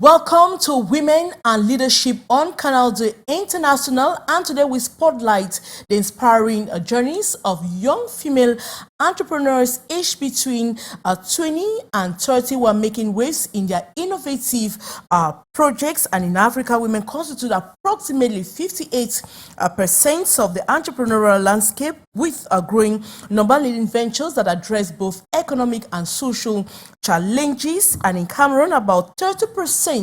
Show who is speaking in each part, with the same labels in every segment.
Speaker 1: Welcome to Women and Leadership on Canal International, and today we spotlight the inspiring journeys of young female entrepreneurs aged between 20 and 30 who are making waves in their innovative projects. And in Africa, women constitute approximately 58% of the entrepreneurial landscape, with a growing number of leading ventures that address both economic and social challenges. And in Cameroon, about 30%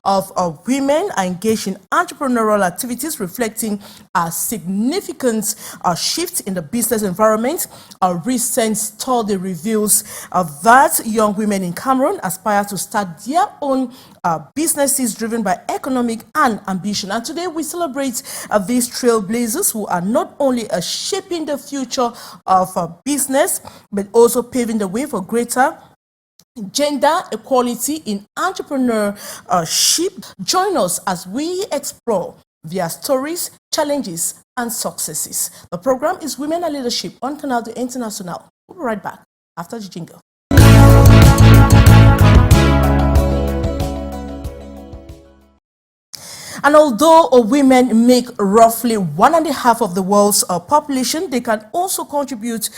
Speaker 1: of women are engaged in entrepreneurial activities, reflecting a significant shift in the business environment. A recent study reveals that young women in Cameroon aspire to start their own businesses driven by economic and ambition. And today we celebrate these trailblazers who are not only shaping the future of business, but also paving the way for greater gender equality in entrepreneurship. Join us as we explore their stories, challenges, and successes. The program is Women and Leadership on Canal International. We'll be right back after the jingle. And although women make roughly 1.5% of the world's population, they can also contribute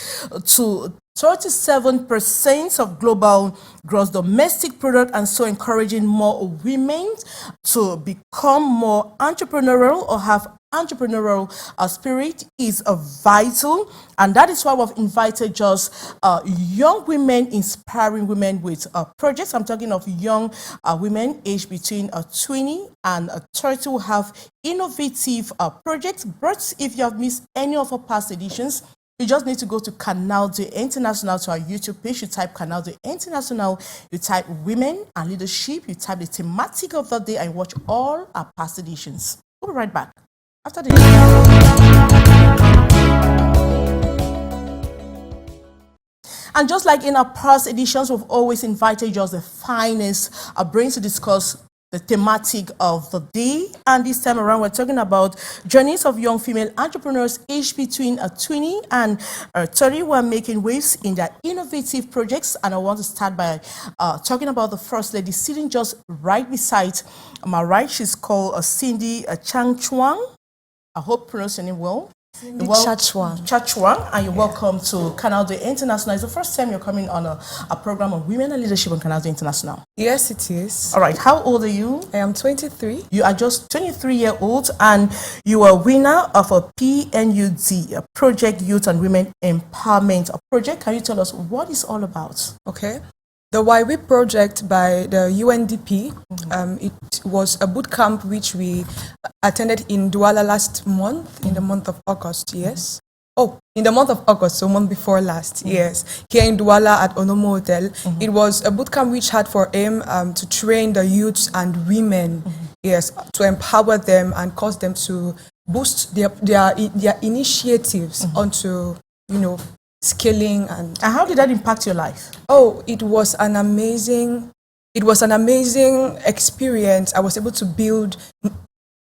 Speaker 1: to 37% of global gross domestic product, and so encouraging more women to become more entrepreneurial or have entrepreneurial spirit is vital. And that is why we've invited just young women, inspiring women with projects. I'm talking of young women aged between 20 and 30 who have innovative projects. But if you have missed any of our past editions, you just need to go to Canal International, to our YouTube page. You type Canal International, you type Women and Leadership, you type the thematic of the day, and watch all our past editions. We'll be right back after the And just like in our past editions, we've always invited just the finest brains to discuss the thematic of the day. And this time around, we're talking about journeys of young female entrepreneurs aged between 20 and 30 who are making waves in their innovative projects. And I want to start by talking about the first lady sitting just right beside my right. She's called Cindy Chang Chuang. I hope pronouncing it well. Chachuang, and you're welcome to Canal International. It's the first time you're coming on a program on women and leadership on Canal International.
Speaker 2: Yes, it is.
Speaker 1: All right, how old are you?
Speaker 2: I am 23.
Speaker 1: You are just 23-year-old, and you are winner of a PNUD, a Project Youth and Women Empowerment project. Can you tell us what it's all about?
Speaker 2: Okay. The YW project by the UNDP, it was a boot camp which we attended in Douala last month, in the month of August, yes. Oh, in the month of August, so month before last, yes. Here in Douala at Onomo Hotel. It was a boot camp which had for aim to train the youths and women, yes, to empower them and cause them to boost their initiatives onto, scaling. And
Speaker 1: how did that impact your life?
Speaker 2: Oh, it was an amazing experience. I was able to build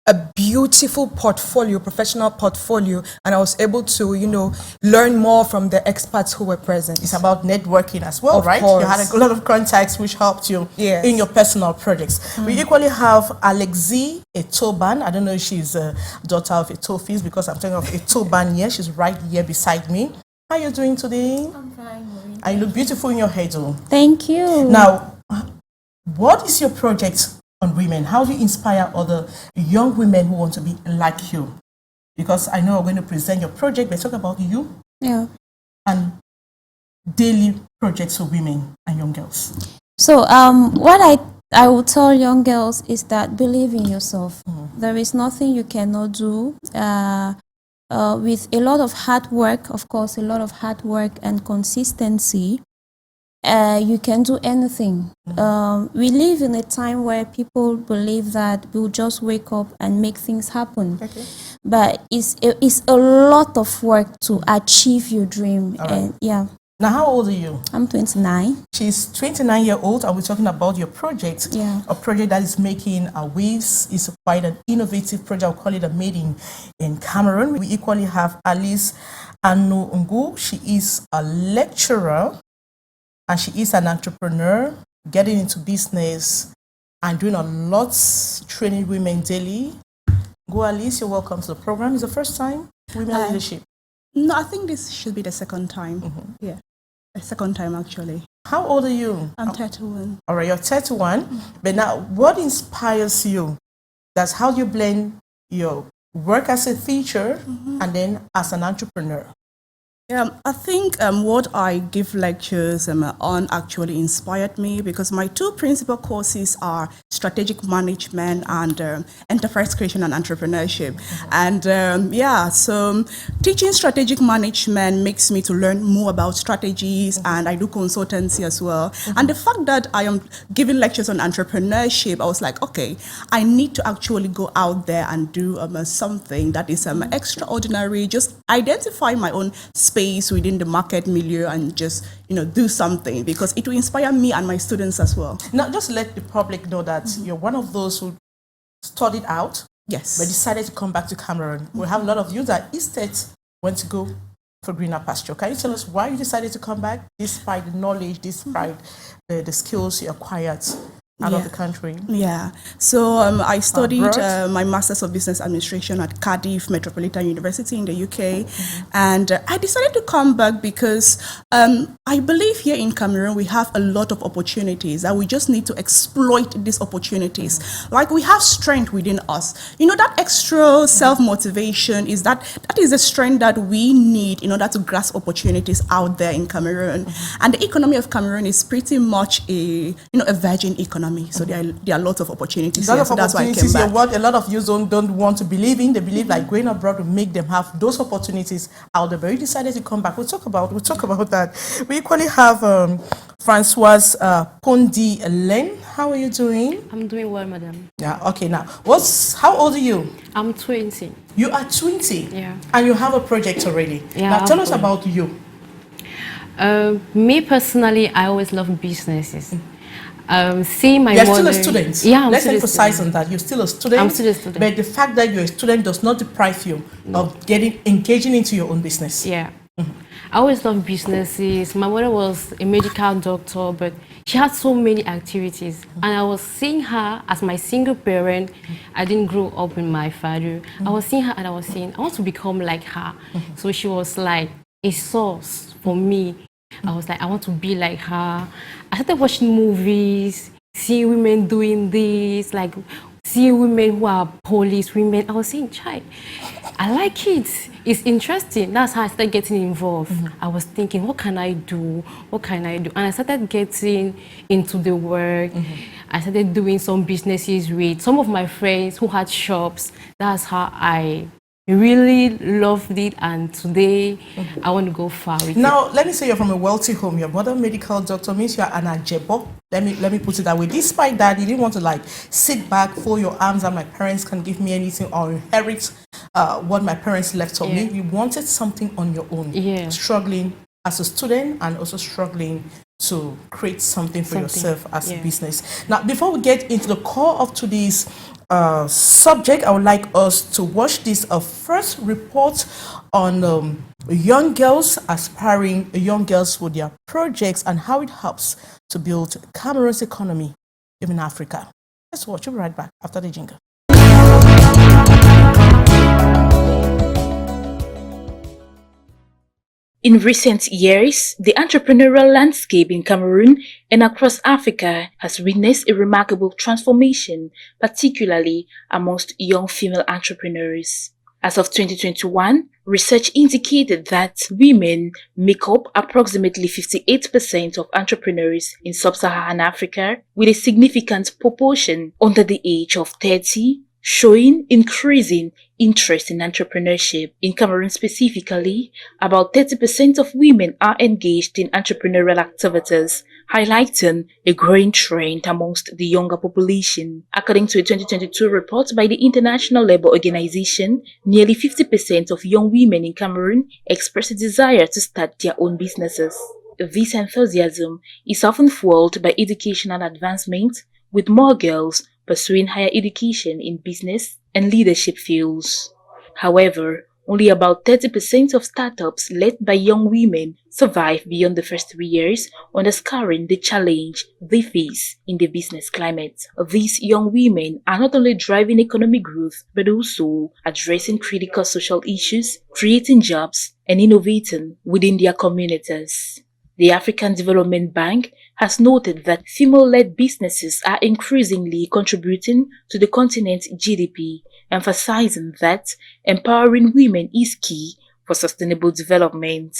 Speaker 2: a beautiful portfolio, professional portfolio, and I was able to, learn more from the experts who were present.
Speaker 1: It's about networking as well,
Speaker 2: of
Speaker 1: right?
Speaker 2: Course.
Speaker 1: You had a lot of contacts which helped you in your personal projects. We equally have Alexi Etoban. I don't know if she's a daughter of Etofis, because I'm talking of Etoban here. She's right here beside me. How are you doing today?
Speaker 3: I'm fine, Maureen.
Speaker 1: And you look beautiful in your hair, too.
Speaker 3: Thank you.
Speaker 1: Now, what is your project on women? How do you inspire other young women who want to be like you? Because I know we're going to present your project, but talk about you and daily projects for women and young girls.
Speaker 3: So, what I will tell young girls is that believe in yourself. There is nothing you cannot do. With a lot of hard work, of course, a lot of hard work and consistency, you can do anything. We live in a time where people believe that we'll just wake up and make things happen. Okay. But it's a lot of work to achieve your dream.
Speaker 1: Right.
Speaker 3: And yeah.
Speaker 1: Now, how old are you?
Speaker 3: I'm 29.
Speaker 1: She's 29-year-old, and we're talking about your project.
Speaker 3: Yeah.
Speaker 1: A project that is making waves. It's quite an innovative project. I'll call it a made in Cameroon. We equally have Alice Anu Ngu. She is a lecturer, and she is an entrepreneur getting into business and doing a lot training women daily. Go Alice, you're welcome to the program. It's the first time women leadership.
Speaker 4: No, I think this should be the second time. Yeah, the second time actually.
Speaker 1: How old are you?
Speaker 4: I'm 31.
Speaker 1: All right, you're 31. But now, what inspires you? That's how you blend your work as a teacher and then as an entrepreneur.
Speaker 4: I think what I give lectures on actually inspired me because my two principal courses are strategic management and enterprise creation and entrepreneurship. And so teaching strategic management makes me to learn more about strategies, and I do consultancy as well. And the fact that I am giving lectures on entrepreneurship, I was like, okay, I need to actually go out there and do something that is extraordinary, just identify my own space within the market milieu and just do something, because it will inspire me and my students as well.
Speaker 1: Now, just let the public know that you're one of those who studied out,
Speaker 4: yes,
Speaker 1: but decided to come back to Cameroon. We have a lot of you that instead went to go for greener pasture. Can you tell us why you decided to come back, despite the knowledge, despite the skills you acquired out of the country?
Speaker 4: Yeah, so I studied my Masters of Business Administration at Cardiff Metropolitan University in the UK, and I decided to come back because I believe here in Cameroon we have a lot of opportunities and we just need to exploit these opportunities. Like, we have strength within us. That extra self-motivation is that is the strength that we need in order to grasp opportunities out there in Cameroon. And the economy of Cameroon is pretty much a virgin economy. So there are lots of opportunities here. So that's why I came back.
Speaker 1: What a lot of youth don't want to believe in. They believe like going abroad will make them have those opportunities out there. But you decided to come back. We'll talk about that. We equally have Francoise Pondi Len. How are you doing?
Speaker 5: I'm doing well, madam.
Speaker 1: Yeah. Okay. Now, how old are you?
Speaker 5: I'm 20.
Speaker 1: You are 20.
Speaker 5: Yeah.
Speaker 1: And you have a project already.
Speaker 5: Yeah.
Speaker 1: Now, tell us about you.
Speaker 5: Me personally, I always love businesses. Seeing my
Speaker 1: You're
Speaker 5: mother,
Speaker 1: still a student.
Speaker 5: Yeah,
Speaker 1: Let's emphasize on that. You're still a student.
Speaker 5: I'm still a student.
Speaker 1: But the fact that you're a student does not deprive you of engaging into your own business.
Speaker 5: Yeah. I always love businesses. My mother was a medical doctor, but she had so many activities. And I was seeing her as my single parent. I didn't grow up with my father. I was seeing her and I was saying, I want to become like her. So she was like a source for me. I was like, I want to be like her. I started watching movies, seeing women doing this, like seeing women who are police women. I was saying, child, I like it. It's interesting. That's how I started getting involved. I was thinking, what can I do? What can I do? And I started getting into the work. I started doing some businesses with some of my friends who had shops. That's how I really loved it, and today I want to go far with it.
Speaker 1: Now, let me say you're from a wealthy home. Your mother, medical doctor, means you're an ajebo. Let me put it that way. Despite that, you didn't want to like sit back, fold your arms, and my parents can give me anything or inherit what my parents left on me. You wanted something on your own. Struggling as a student and also struggling to create something for yourself as a business. Now, before we get into the core of today's subject, I would like us to watch this first report on young girls, aspiring young girls with their projects and how it helps to build Cameroon's economy, even Africa. Let's watch. We'll be right back after the jingle.
Speaker 6: In recent years, the entrepreneurial landscape in Cameroon and across Africa has witnessed a remarkable transformation, particularly amongst young female entrepreneurs. As of 2021, research indicated that women make up approximately 58% of entrepreneurs in sub-Saharan Africa, with a significant proportion under the age of 30, showing increasing interest in entrepreneurship. In Cameroon specifically, about 30% of women are engaged in entrepreneurial activities, highlighting a growing trend amongst the younger population. According to a 2022 report by the International Labour Organization, nearly 50% of young women in Cameroon express a desire to start their own businesses. This enthusiasm is often fueled by educational advancement, with more girls pursuing higher education in business and leadership fields. However, only about 30% of startups led by young women survive beyond the first 3 years, underscoring the challenge they face in the business climate. These young women are not only driving economic growth, but also addressing critical social issues, creating jobs, and innovating within their communities. The African Development Bank has noted that female-led businesses are increasingly contributing to the continent's GDP, emphasizing that empowering women is key for sustainable development.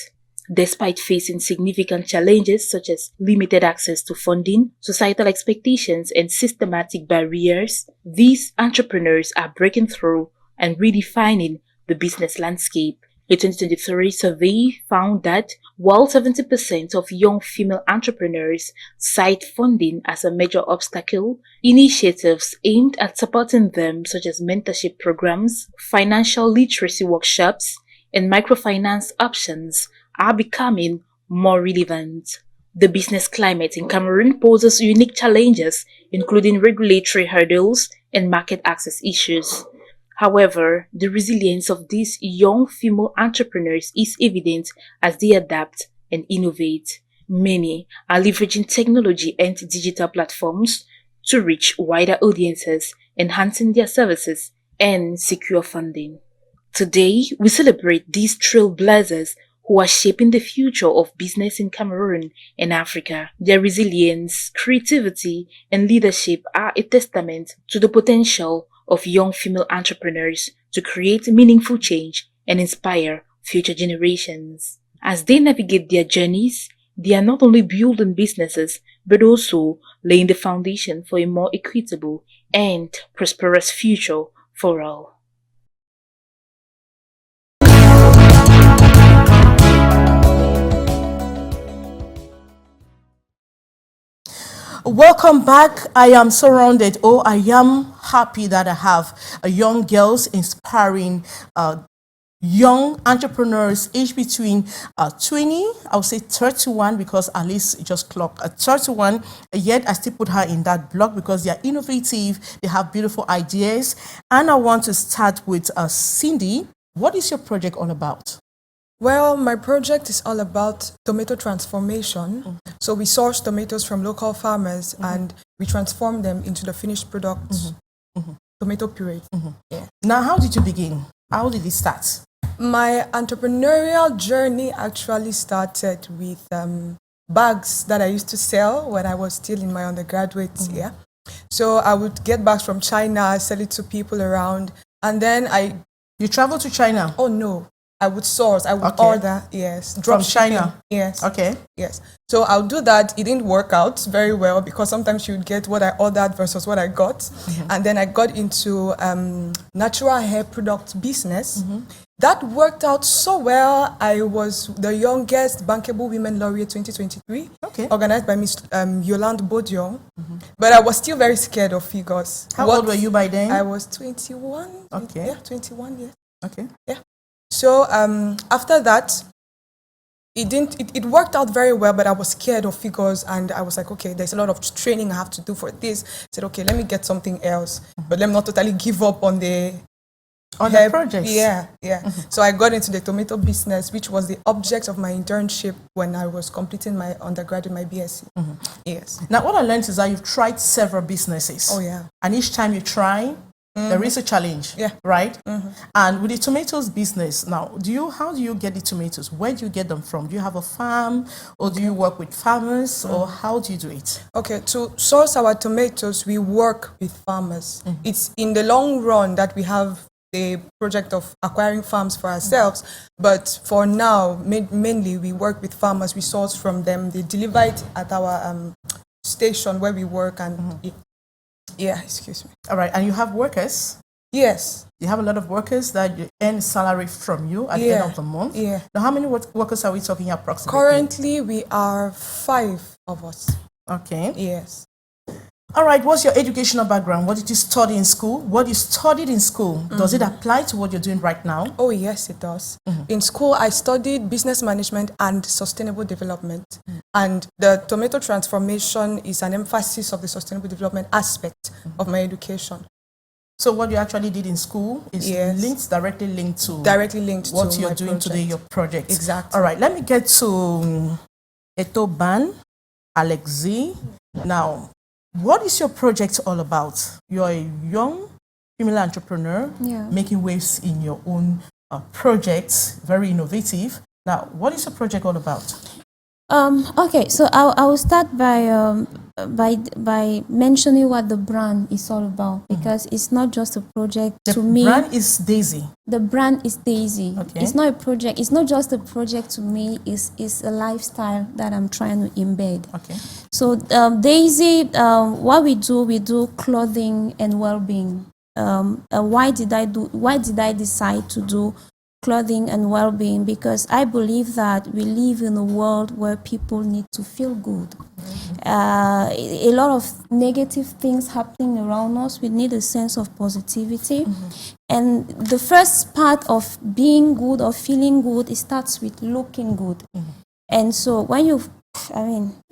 Speaker 6: Despite facing significant challenges such as limited access to funding, societal expectations, and systematic barriers, these entrepreneurs are breaking through and redefining the business landscape. A 2023 survey found that while 70% of young female entrepreneurs cite funding as a major obstacle, initiatives aimed at supporting them, such as mentorship programs, financial literacy workshops, and microfinance options, are becoming more relevant. The business climate in Cameroon poses unique challenges, including regulatory hurdles and market access issues. However, the resilience of these young female entrepreneurs is evident as they adapt and innovate. Many are leveraging technology and digital platforms to reach wider audiences, enhancing their services and secure funding. Today, we celebrate these trailblazers who are shaping the future of business in Cameroon and Africa. Their resilience, creativity, and leadership are a testament to the potential of young female entrepreneurs to create meaningful change and inspire future generations. As they navigate their journeys, they are not only building businesses, but also laying the foundation for a more equitable and prosperous future for all.
Speaker 1: Welcome back. I am surrounded, I am happy that I have young girls inspiring young entrepreneurs aged between 20, I would say 31, because at least just clocked at 31, yet I still put her in that block because they are innovative, they have beautiful ideas. And I want to start with Cindy. What is your project all about?
Speaker 2: Well, my project is all about tomato transformation. So we source tomatoes from local farmers and we transform them into the finished product, tomato puree. Yeah.
Speaker 1: Now, how did you begin? How did it start?
Speaker 2: My entrepreneurial journey actually started with bags that I used to sell when I was still in my undergraduate year. So I would get bags from China, sell it to people around, and then
Speaker 1: You traveled to China?
Speaker 2: Oh no. I would source, I would order, yes.
Speaker 1: From China?
Speaker 2: Yes.
Speaker 1: Okay.
Speaker 2: Yes. So I'll do that. It didn't work out very well because sometimes you would get what I ordered versus what I got. And then I got into natural hair product business. That worked out so well. I was the youngest Bankable Women Laureate 2023, organized by Miss Yolande Baudion. But I was still very scared of figures.
Speaker 1: How old were you by then?
Speaker 2: I was 21.
Speaker 1: Okay.
Speaker 2: Yeah, 21, yeah.
Speaker 1: Okay.
Speaker 2: Yeah. So after that, it worked out very well, but I was scared of figures and I was like, okay, there's a lot of training I have to do for this. I said, okay, let me get something else, but let me not totally give up on the
Speaker 1: project.
Speaker 2: Yeah. So I got into the tomato business, which was the object of my internship when I was completing my undergraduate, my BSc. Yes.
Speaker 1: Now, what I learned is that you've tried several businesses.
Speaker 2: Oh, yeah.
Speaker 1: And each time you try, there is a challenge, right? And with the tomatoes business, now, how do you get the tomatoes? Where do you get them from? Do you have a farm, or do you work with farmers, or how do you do it?
Speaker 2: Okay, to source our tomatoes, we work with farmers. It's in the long run that we have the project of acquiring farms for ourselves, but for now, mainly we work with farmers. We source from them. They deliver it at our station where we work, and yeah, excuse me.
Speaker 1: All right, and you have workers?
Speaker 2: Yes.
Speaker 1: You have a lot of workers that you earn salary from you at the end of the month?
Speaker 2: Yeah.
Speaker 1: Now, how many workers are we talking approximately?
Speaker 2: Currently, we are 5 of us.
Speaker 1: Okay.
Speaker 2: Yes.
Speaker 1: All right, what's your educational background? What did you study in school? What you studied in school, does it apply to what you're doing right now?
Speaker 2: Oh, yes, it does. In school, I studied business management and sustainable development. And the tomato transformation is an emphasis of the sustainable development aspect of my education.
Speaker 1: So what you actually did in school is directly linked to what you're doing today, your project.
Speaker 2: Exactly.
Speaker 1: All right, let me get to Etoban, Alexi. Now, what is your project all about? You're a young female entrepreneur making waves in your own project, very innovative. Now, what is your project all about?
Speaker 3: Okay, so I will start by mentioning what the brand is all about, because it's not just a project to me.
Speaker 1: The brand is Daisy.
Speaker 3: The brand is Daisy.
Speaker 1: Okay.
Speaker 3: It's not a project. It's not just a project to me. It's a lifestyle that I'm trying to embed.
Speaker 1: Okay.
Speaker 3: So Daisy, what we do clothing and well-being. Why did I decide to do clothing and well-being? Because I believe that we live in a world where people need to feel good. A lot of negative things happening around us. We need a sense of positivity. And the first part of being good or feeling good, it starts with looking good. And so when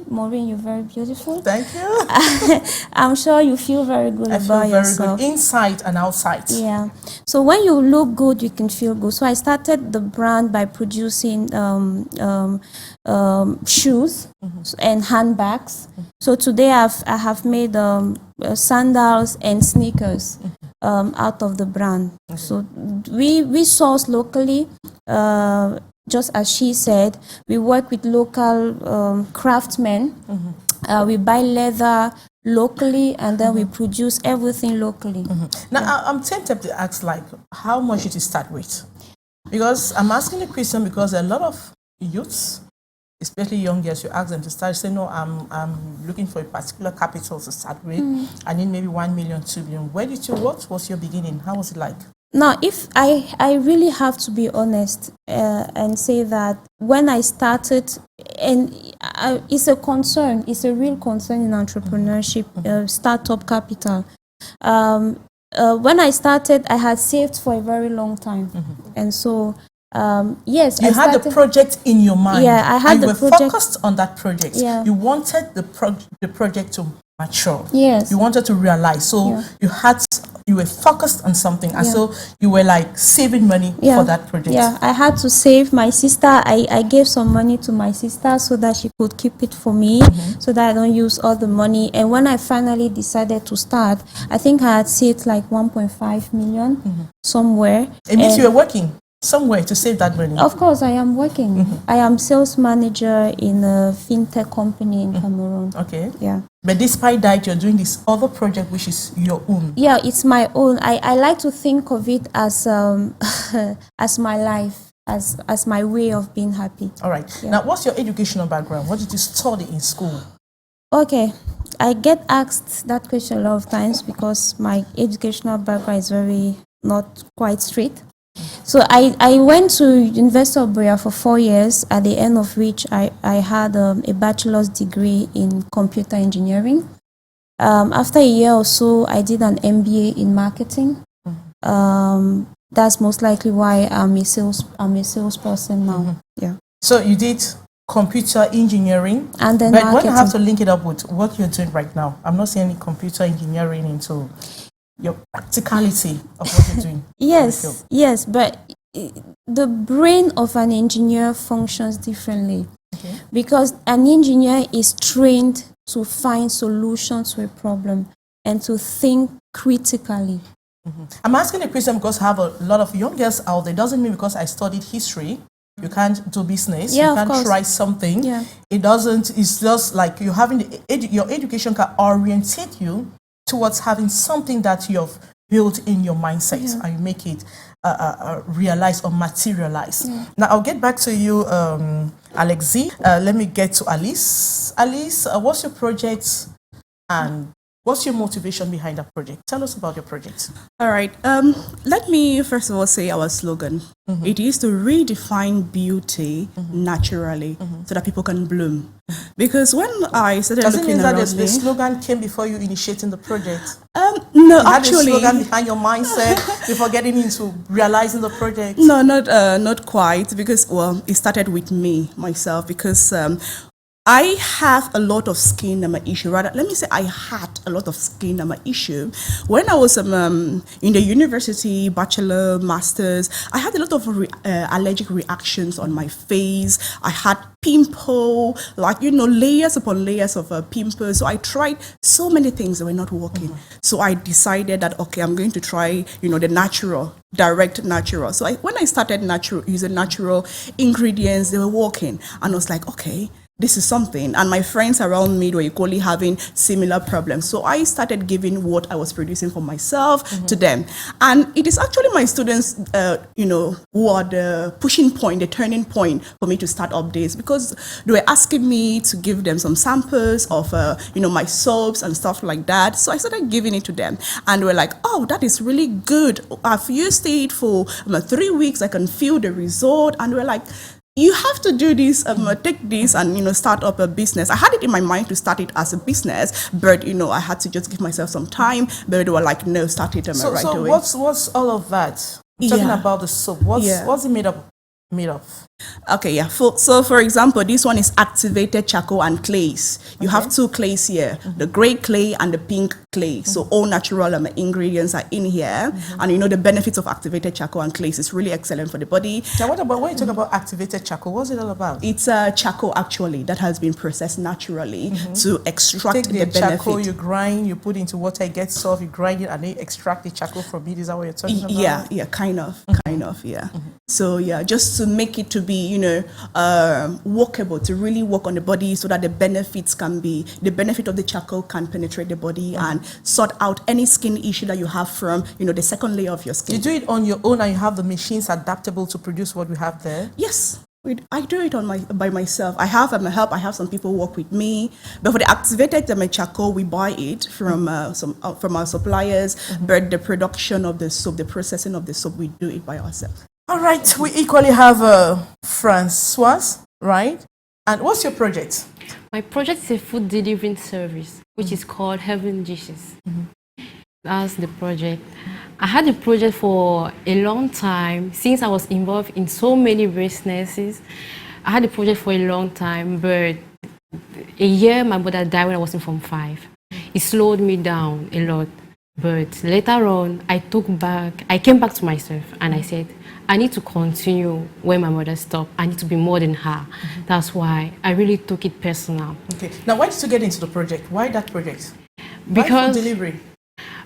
Speaker 3: Maureen, you're very beautiful.
Speaker 1: Thank you.
Speaker 3: I'm sure you feel very good about yourself.
Speaker 1: Good inside and outside.
Speaker 3: Yeah. So when you look good, you can feel good. So I started the brand by producing shoes and handbags. So today I have made sandals and sneakers out of the brand. So we source locally. Just as she said, we work with local craftsmen. We buy leather locally, and then we produce everything locally.
Speaker 1: Now, I'm tempted to ask, like, how much did you start with? Because I'm asking the question because a lot of youths, especially young girls, you ask them to start, say, no, I'm looking for a particular capital to start with. I need maybe 1 million, 2 million. Where did you, what was your beginning? How was it like?
Speaker 3: Now, if I really have to be honest and say that when I started, and it's a concern, it's a real concern in entrepreneurship, startup capital. When I started, I had saved for a very long time. And so, yes.
Speaker 1: You had the project in your mind.
Speaker 3: Yeah, I had
Speaker 1: the
Speaker 3: project.
Speaker 1: You were focused on that project.
Speaker 3: Yeah.
Speaker 1: You wanted the project to mature.
Speaker 3: Yes.
Speaker 1: You wanted to realize. So you were focused on something, and so you were like saving money for that project.
Speaker 3: Yeah, I had to save. My sister, I gave some money to my sister so that she could keep it for me, so that I don't use all the money. And when I finally decided to start, I think I had saved like 1.5 million somewhere.
Speaker 1: It means you were working somewhere to save that money.
Speaker 3: Of course, I am working. I am sales manager in a fintech company in Cameroon.
Speaker 1: Okay.
Speaker 3: Yeah.
Speaker 1: But despite that, you're doing this other project, which is your own.
Speaker 3: Yeah, it's my own. I like to think of it as as my life, as my way of being happy.
Speaker 1: All right. Yeah. Now, what's your educational background? What did you study in school?
Speaker 3: Okay. I get asked that question a lot of times because my educational background is very not quite straight. So I went to University of Berea for 4 years, at the end of which I had a bachelor's degree in computer engineering. After a year or so, I did an MBA in marketing. That's most likely why I'm a salesperson now. Yeah.
Speaker 1: So you did computer engineering,
Speaker 3: and then
Speaker 1: but
Speaker 3: marketing.
Speaker 1: when you have to link it up with what you're doing right now, I'm not seeing any computer engineering into your practicality of what you're doing.
Speaker 3: Yes, but the brain of an engineer functions differently.
Speaker 1: Okay.
Speaker 3: Because an engineer is trained to find solutions to a problem and to think critically.
Speaker 1: I'm asking the question because I have a lot of young girls out there. Doesn't mean because I studied history you can't do business.
Speaker 3: Yeah,
Speaker 1: you can't try something.
Speaker 3: Yeah.
Speaker 1: It doesn't. It's just like you having your education can orientate you towards having something that you've built in your mindset, and you make it realize or materialize. Now I'll get back to you, Alexi. Let me get to Alice. Alice, what's your project and what's your motivation behind that project? Tell us about your project.
Speaker 4: All right. Let me first of all say our slogan. It is to redefine beauty naturally so that people can bloom. Because when I started
Speaker 1: Does it
Speaker 4: looking
Speaker 1: mean that
Speaker 4: around
Speaker 1: the slogan came before you initiating the project?
Speaker 4: No,
Speaker 1: you
Speaker 4: actually,
Speaker 1: had a slogan behind your mindset before getting into realizing the project.
Speaker 4: No, not quite. Because it started with me myself. Because I have a lot of skin issue. Rather, let me say I had a lot of skin issue. When I was in the university, bachelor, masters, I had a lot of allergic reactions on my face. I had pimple, like, layers upon layers of pimples. So I tried so many things that were not working. So I decided that, okay, I'm going to try, the natural, direct natural. So when I started using natural ingredients, they were working. And I was like, okay, this is something. And my friends around me were equally having similar problems. So I started giving what I was producing for myself to them. And it is actually my students, who are the pushing point, the turning point for me to start up this, because they were asking me to give them some samples of, my soaps and stuff like that. So I started giving it to them. And they were like, oh, that is really good. I've used it for 3 weeks. I can feel the result. And we're like, you have to do this, take this and, start up a business. I had it in my mind to start it as a business, but, I had to just give myself some time. But they were like, no, start it right away.
Speaker 1: So what's all of that? Talking about the soap, what's it made of?
Speaker 4: Okay, yeah. So, for example, this one is activated charcoal and clays. You have 2 clays here, the gray clay and the pink clay. So all natural ingredients are in here. And the benefits of activated charcoal and clays is really excellent for the body.
Speaker 1: Now, when you talk about activated charcoal, what's it all about?
Speaker 4: It's a charcoal actually that has been processed naturally to extract the benefit.
Speaker 1: Charcoal, you grind, you put into water, it gets soft, you grind it, and then extract the charcoal from it. Is that what you're talking about?
Speaker 4: Yeah, kind of, yeah. So yeah, just to make it to be, workable, to really work on the body so that the benefit of the charcoal can penetrate the body and sort out any skin issue that you have from, the second layer of your skin.
Speaker 1: You do it on your own and you have the machines adaptable to produce what we have there?
Speaker 4: Yes. I do it by myself. I have help. I have some people work with me. But for the activated charcoal, we buy it from from our suppliers. But the production of the soap, the processing of the soap, we do it by ourselves.
Speaker 1: All right. We equally have Francoise, right? And what's your project?
Speaker 5: My project is a food delivering service, which is called Heaven Dishes. That's the project. I had the project for a long time, since I was involved in so many businesses. I had the project for a long time, but a year my mother died when I was in Form 5. It slowed me down a lot. But later on, I came back to myself and I said, I need to continue where my mother stopped. I need to be more than her. That's why I really took it personal. Okay.
Speaker 1: Now, why did you get into the project? Why that project?
Speaker 5: Because
Speaker 1: why food delivery?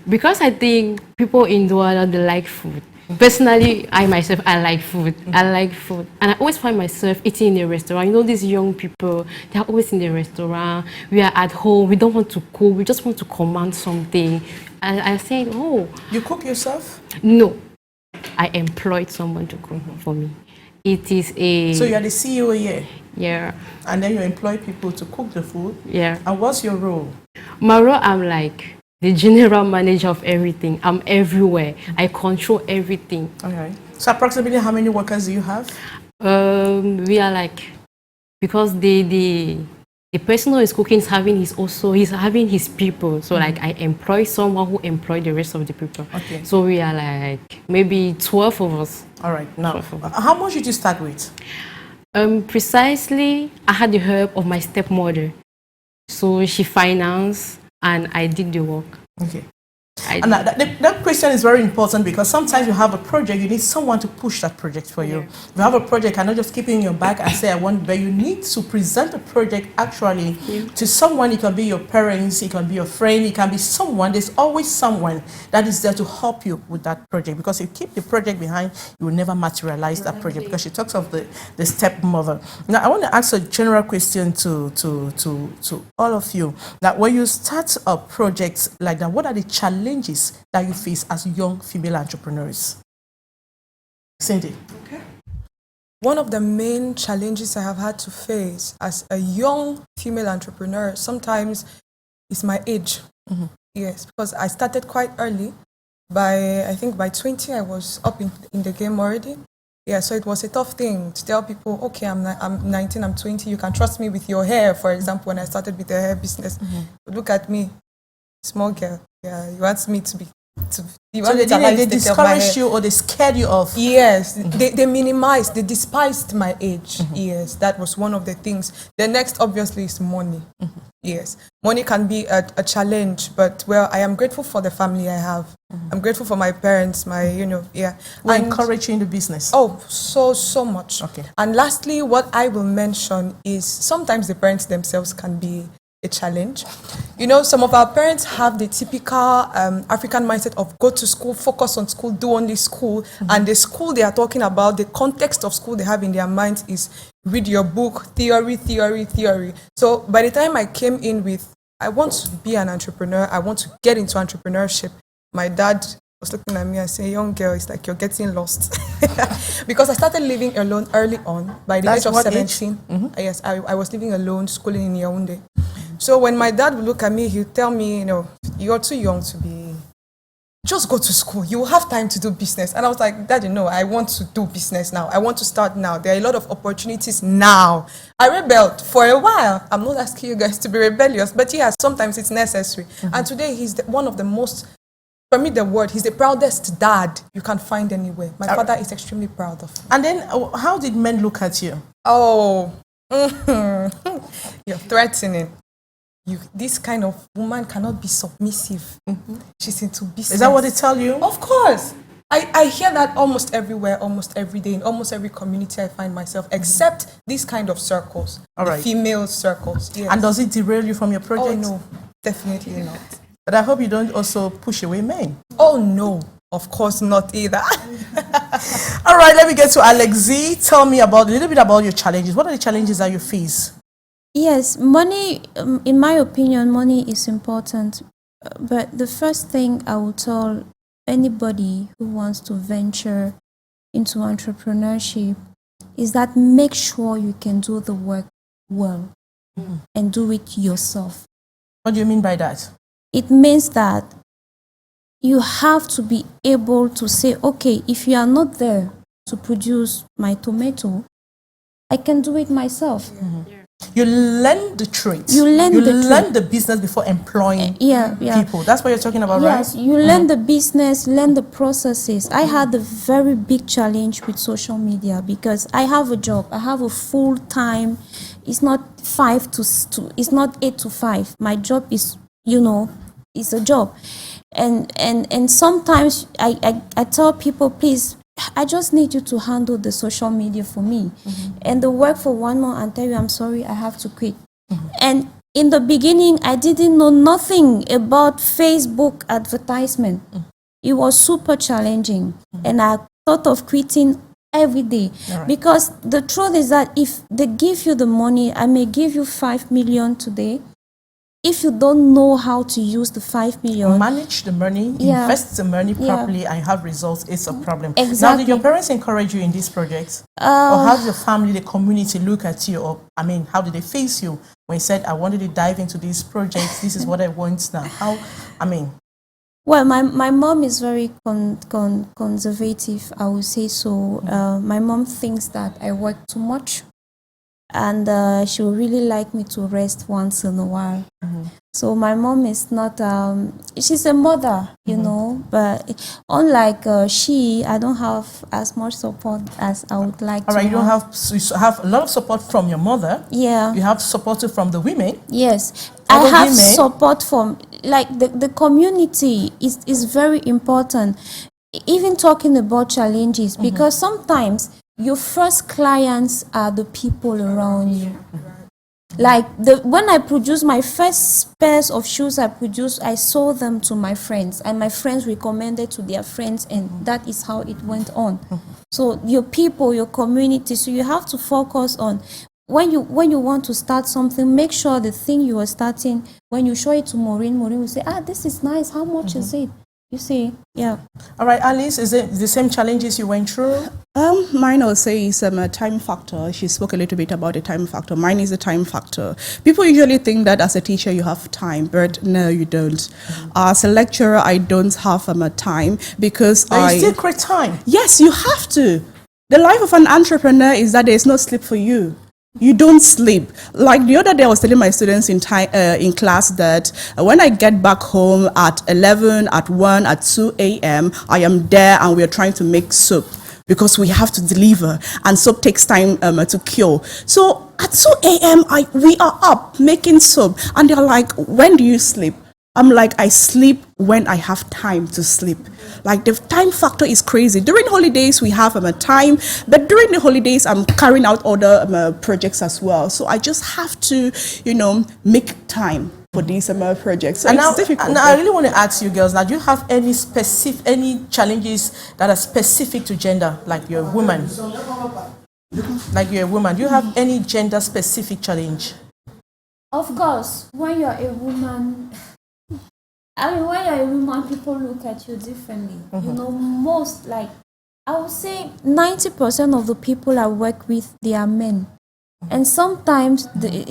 Speaker 5: Because I think people in Douala, they like food. Personally, I myself, I like food. I like food. And I always find myself eating in a restaurant. These young people, they're always in the restaurant. We are at home. We don't want to cook. We just want to command something. And I said, oh.
Speaker 1: You cook yourself?
Speaker 5: No. I employed someone to cook for me. It is a...
Speaker 1: So you're the CEO here?
Speaker 5: Yeah.
Speaker 1: And then you employ people to cook the food?
Speaker 5: Yeah.
Speaker 1: And what's your role?
Speaker 5: My role, I'm like the general manager of everything. I'm everywhere. I control everything.
Speaker 1: All right. So approximately how many workers do you have?
Speaker 5: We are like, because the person who is cooking is having his people. So like I employ someone who employ the rest of the people.
Speaker 1: Okay.
Speaker 5: So we are like maybe 12 of us.
Speaker 1: All right. Now, how much did you start with?
Speaker 5: Precisely, I had the help of my stepmother. So she financed and I did the work.
Speaker 1: Okay. And that question is very important because sometimes you have a project, you need someone to push that project for you. If you have a project, you cannot just keep it in your bag and say, I want, but you need to present the project actually to someone. It can be your parents, it can be your friend, it can be someone. There's always someone that is there to help you with that project, because if you keep the project behind, you will never materialize that project, because she talks of the stepmother. Now, I want to ask a general question to all of you, that when you start a project like that, what are the challenges that you face as young female entrepreneurs? Cindy.
Speaker 2: Okay. One of the main challenges I have had to face as a young female entrepreneur sometimes is my age. Yes, because I started quite early. I think by 20, I was up in the game already. Yeah, so it was a tough thing to tell people, okay, I'm 19, I'm 20, you can trust me with your hair, for example, when I started with the hair business. Look at me, small girl. Yeah, you want me to be So
Speaker 1: they discouraged you or they scared you off?
Speaker 2: Yes, they minimized, they despised my age. Yes, that was one of the things. The next, obviously, is money. Yes, money can be a challenge, but well, I am grateful for the family I have. I'm grateful for my parents,
Speaker 1: Who encourage you in the business?
Speaker 2: Oh, so much.
Speaker 1: Okay.
Speaker 2: And lastly, what I will mention is sometimes the parents themselves can be a challenge. You know, some of our parents have the typical African mindset of go to school, focus on school, do only school. And the school they are talking about, the context of school they have in their minds is read your book, theory. So by the time I came in with, I want to be an entrepreneur, I want to get into entrepreneurship, my dad was looking at me and saying, young girl, it's like you're getting lost. Because I started living alone early on, by the age of 17. Yes, I was living alone, schooling in Yaoundé. So when my dad would look at me, he'd tell me, you know, you're too young to be, just go to school. You will have time to do business. And I was like, Daddy, no, I want to do business now. I want to start now. There are a lot of opportunities now. I rebelled for a while. I'm not asking you guys to be rebellious, but yeah, sometimes it's necessary. And today he's one of the most, for me, he's the proudest dad you can find anywhere. My father is extremely proud of him.
Speaker 1: And then how did men look at you?
Speaker 2: Oh, you're threatening. This kind of woman cannot be submissive. She's into business.
Speaker 1: Is that what they tell you?
Speaker 2: Of course. I hear that almost everywhere, almost every day, in almost every community I find myself, except these kind of circles, the female circles. Yes.
Speaker 1: And does it derail you from your project?
Speaker 2: Oh, no, definitely not.
Speaker 1: But I hope you don't also push away men.
Speaker 2: Oh, no, of course not either.
Speaker 1: All right, let me get to Alexi. Tell me a little bit about your challenges. What are the challenges that you face?
Speaker 3: Yes, money, in my opinion, money is important. But the first thing I would tell anybody who wants to venture into entrepreneurship is that make sure you can do the work well and do it yourself.
Speaker 1: What do you mean by that?
Speaker 3: It means that you have to be able to say, okay, if you are not there to produce my tomato, I can do it myself.
Speaker 1: You learn the trade.
Speaker 3: You learn
Speaker 1: the business before employing
Speaker 3: yeah.
Speaker 1: people. That's what you're talking about, right?
Speaker 3: Yes, you learn the business, learn the processes. I had a very big challenge with social media because I have a job. I have a full-time. It's not 5 to 2. It's not 8 to 5. My job is, it's a job. And sometimes I tell people, please, I just need you to handle the social media for me. And the work for 1 month and tell you, I'm sorry, I have to quit. And in the beginning, I didn't know nothing about Facebook advertisement. It was super challenging. And I thought of quitting every day. Because the truth is that if they give you the money, I may give you 5 million today. If you don't know how to use the 5 million,
Speaker 1: manage the money, invest the money properly, and have results, it's a problem.
Speaker 3: Exactly.
Speaker 1: Now, did your parents encourage you in this project? Or how did your family, the community look at you? Or, how did they face you when you said, I wanted to dive into this project, this is what I want now?
Speaker 3: Well, my mom is very conservative, I would say so. My mom thinks that I work too much. And she would really like me to rest once in a while. So my mom is not, she's a mother, but unlike I don't have as much support as I would like to.
Speaker 1: All right, you have a lot of support from your mother.
Speaker 3: Yeah.
Speaker 1: You have support from the women.
Speaker 3: Yes. I have support from, the community is very important. Even talking about challenges, because sometimes your first clients are the people around you. When I produced my first pairs of shoes I sold them to my friends, and my friends recommended to their friends, and that is how it went on. So your people, your community, so you have to focus on when you want to start something, make sure the thing you are starting, when you show it to Maureen will say, this is nice, how much is it? You see, yeah. All
Speaker 1: right, Alice, is it the same challenges you went through?
Speaker 4: Mine also is a time factor. She spoke a little bit about the time factor. Mine is a time factor. People usually think that as a teacher you have time, but no, you don't. As a lecturer, I don't have a time because
Speaker 1: you still create time.
Speaker 4: Yes, you have to. The life of an entrepreneur is that there is no sleep for you. You don't sleep. Like the other day, I was telling my students in class that when I get back home at 11, at 1, at 2 a.m., I am there and we are trying to make soup because we have to deliver and soap takes time to cure. So at 2 a.m., we are up making soup and they're like, when do you sleep? I'm like, I sleep when I have time to sleep. Like the time factor is crazy. During holidays, we have a time, but during the holidays, I'm carrying out other projects as well. So I just have to, make time for these projects. So it's difficult.
Speaker 1: Now I really want to ask you girls, now do you have any challenges that are specific to gender, like you're a woman? Like you're a woman, do you have any gender specific challenge?
Speaker 3: Of course, when you're a woman, when you're a woman, people look at you differently. Most, like, I would say 90% of the people I work with, they are men. And sometimes they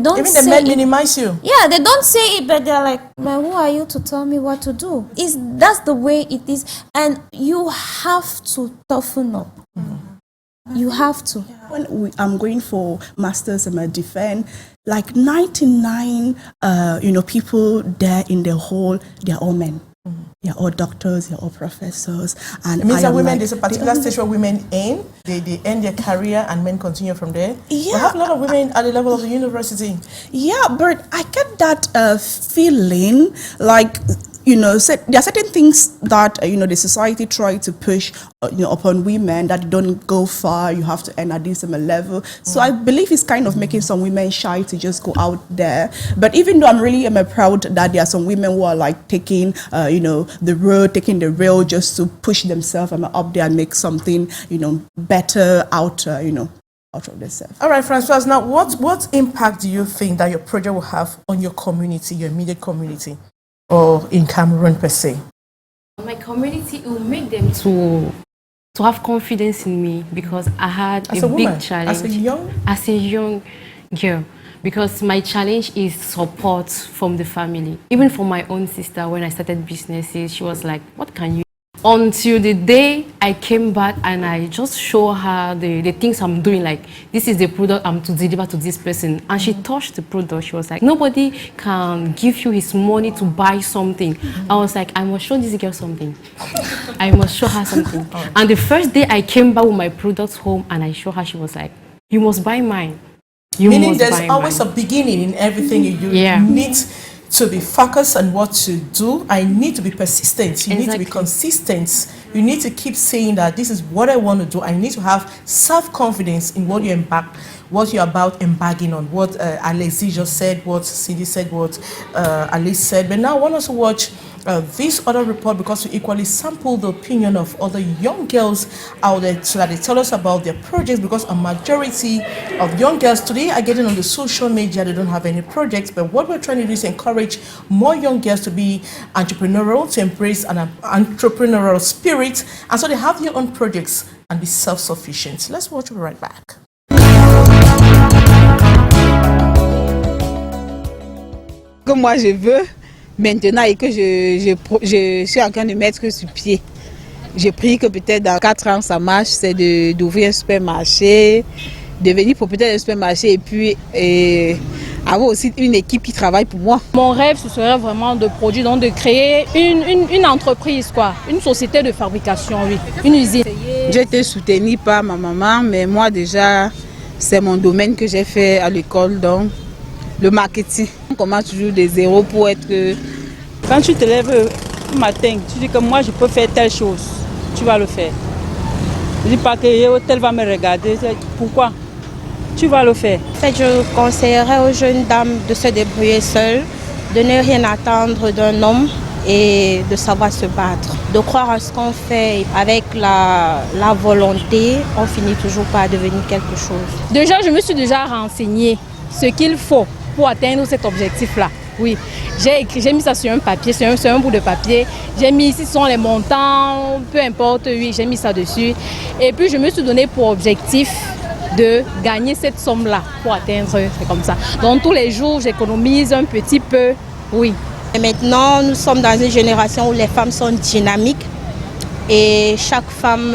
Speaker 3: don't say
Speaker 1: the men minimize you?
Speaker 3: Yeah, they don't say it, but they're like, man, who are you to tell me what to do? That's the way it is. And you have to toughen up. You have to.
Speaker 4: When I'm going for masters in defense, like 99, people there in the hall, they're all men. They're all doctors, they're all professors. And
Speaker 1: it means that women, there's a particular stage where women end, they end their career and men continue from there.
Speaker 4: Yeah.
Speaker 1: We have a lot of women at the level of the university.
Speaker 4: Yeah, but I get that feeling like, there are certain things that, the society try to push, upon women that don't go far. You have to end at this level. So I believe it's kind of making some women shy to just go out there. But even though I'm really proud that there are some women who are like taking, the road, taking the rail just to push themselves up there and make something, better out, out of themselves.
Speaker 1: All right, Françoise, now what impact do you think that your project will have on your community, your immediate community? Or in Cameroon per se?
Speaker 5: My community, it will make them to have confidence in me because I had a big challenge. As a young girl. Because my challenge is support from the family. Even for my own sister, when I started businesses, she was like, what can you do? Until the day I came back and I just show her the things I'm doing, like this is the product I'm to deliver to this person, and she touched the product. She was like, nobody can give you his money to buy something. I was like, I must show this girl something. I must show her something. And the first day I came back with my products home and I showed her, she was like, you must buy mine.
Speaker 1: Meaning there's always a beginning in everything you do.
Speaker 5: Yeah.
Speaker 1: You need to be focused on what to do. I need to be persistent. You need to be consistent. You need to keep saying that this is what I want to do. I need to have self-confidence in what you're about embarking on. What Alexi just said, what Cindy said, what Alice said. But now I want us to watch this other report because we equally sample the opinion of other young girls out there so that they tell us about their projects, because a majority of young girls today are getting on the social media, they don't have any projects. But what we're trying to do is encourage more young girls to be entrepreneurial, to embrace an entrepreneurial spirit, and so they have their own projects and be self-sufficient. Let's watch, we'll be right back.
Speaker 7: Comme moi je veux maintenant et que je suis en train de mettre sur pied. J'ai pris que peut-être dans 4 ans ça marche, c'est d'ouvrir un supermarché, devenir propriétaire d'un supermarché et puis avoir aussi une équipe qui travaille pour moi.
Speaker 8: Mon rêve, ce serait vraiment de produire, donc de créer une entreprise, quoi, une société de fabrication, oui, une usine.
Speaker 7: J'ai été soutenue par ma maman, mais moi déjà, c'est mon domaine que j'ai fait à l'école, donc le marketing. On commence toujours des zéros pour être...
Speaker 8: Quand tu te lèves le matin, tu dis que moi je peux faire telle chose, tu vas le faire. Je ne dis pas que tel va me regarder, pourquoi? Tu vas le faire.
Speaker 9: En fait, je conseillerais aux jeunes dames de se débrouiller seules, de ne rien attendre d'un homme et de savoir se battre. De croire à ce qu'on fait avec la volonté, on finit toujours par devenir quelque chose.
Speaker 8: Déjà, je me suis déjà renseignée ce qu'il faut pour atteindre cet objectif-là. Oui, j'ai mis ça sur un papier, sur un bout de papier. J'ai mis ici sont les montants, peu importe, oui, j'ai mis ça dessus. Et puis, je me suis donné pour objectif de gagner cette somme-là pour atteindre, c'est comme ça. Donc tous les jours, j'économise un petit peu, oui.
Speaker 9: Et maintenant, nous sommes dans une génération où les femmes sont dynamiques et chaque femme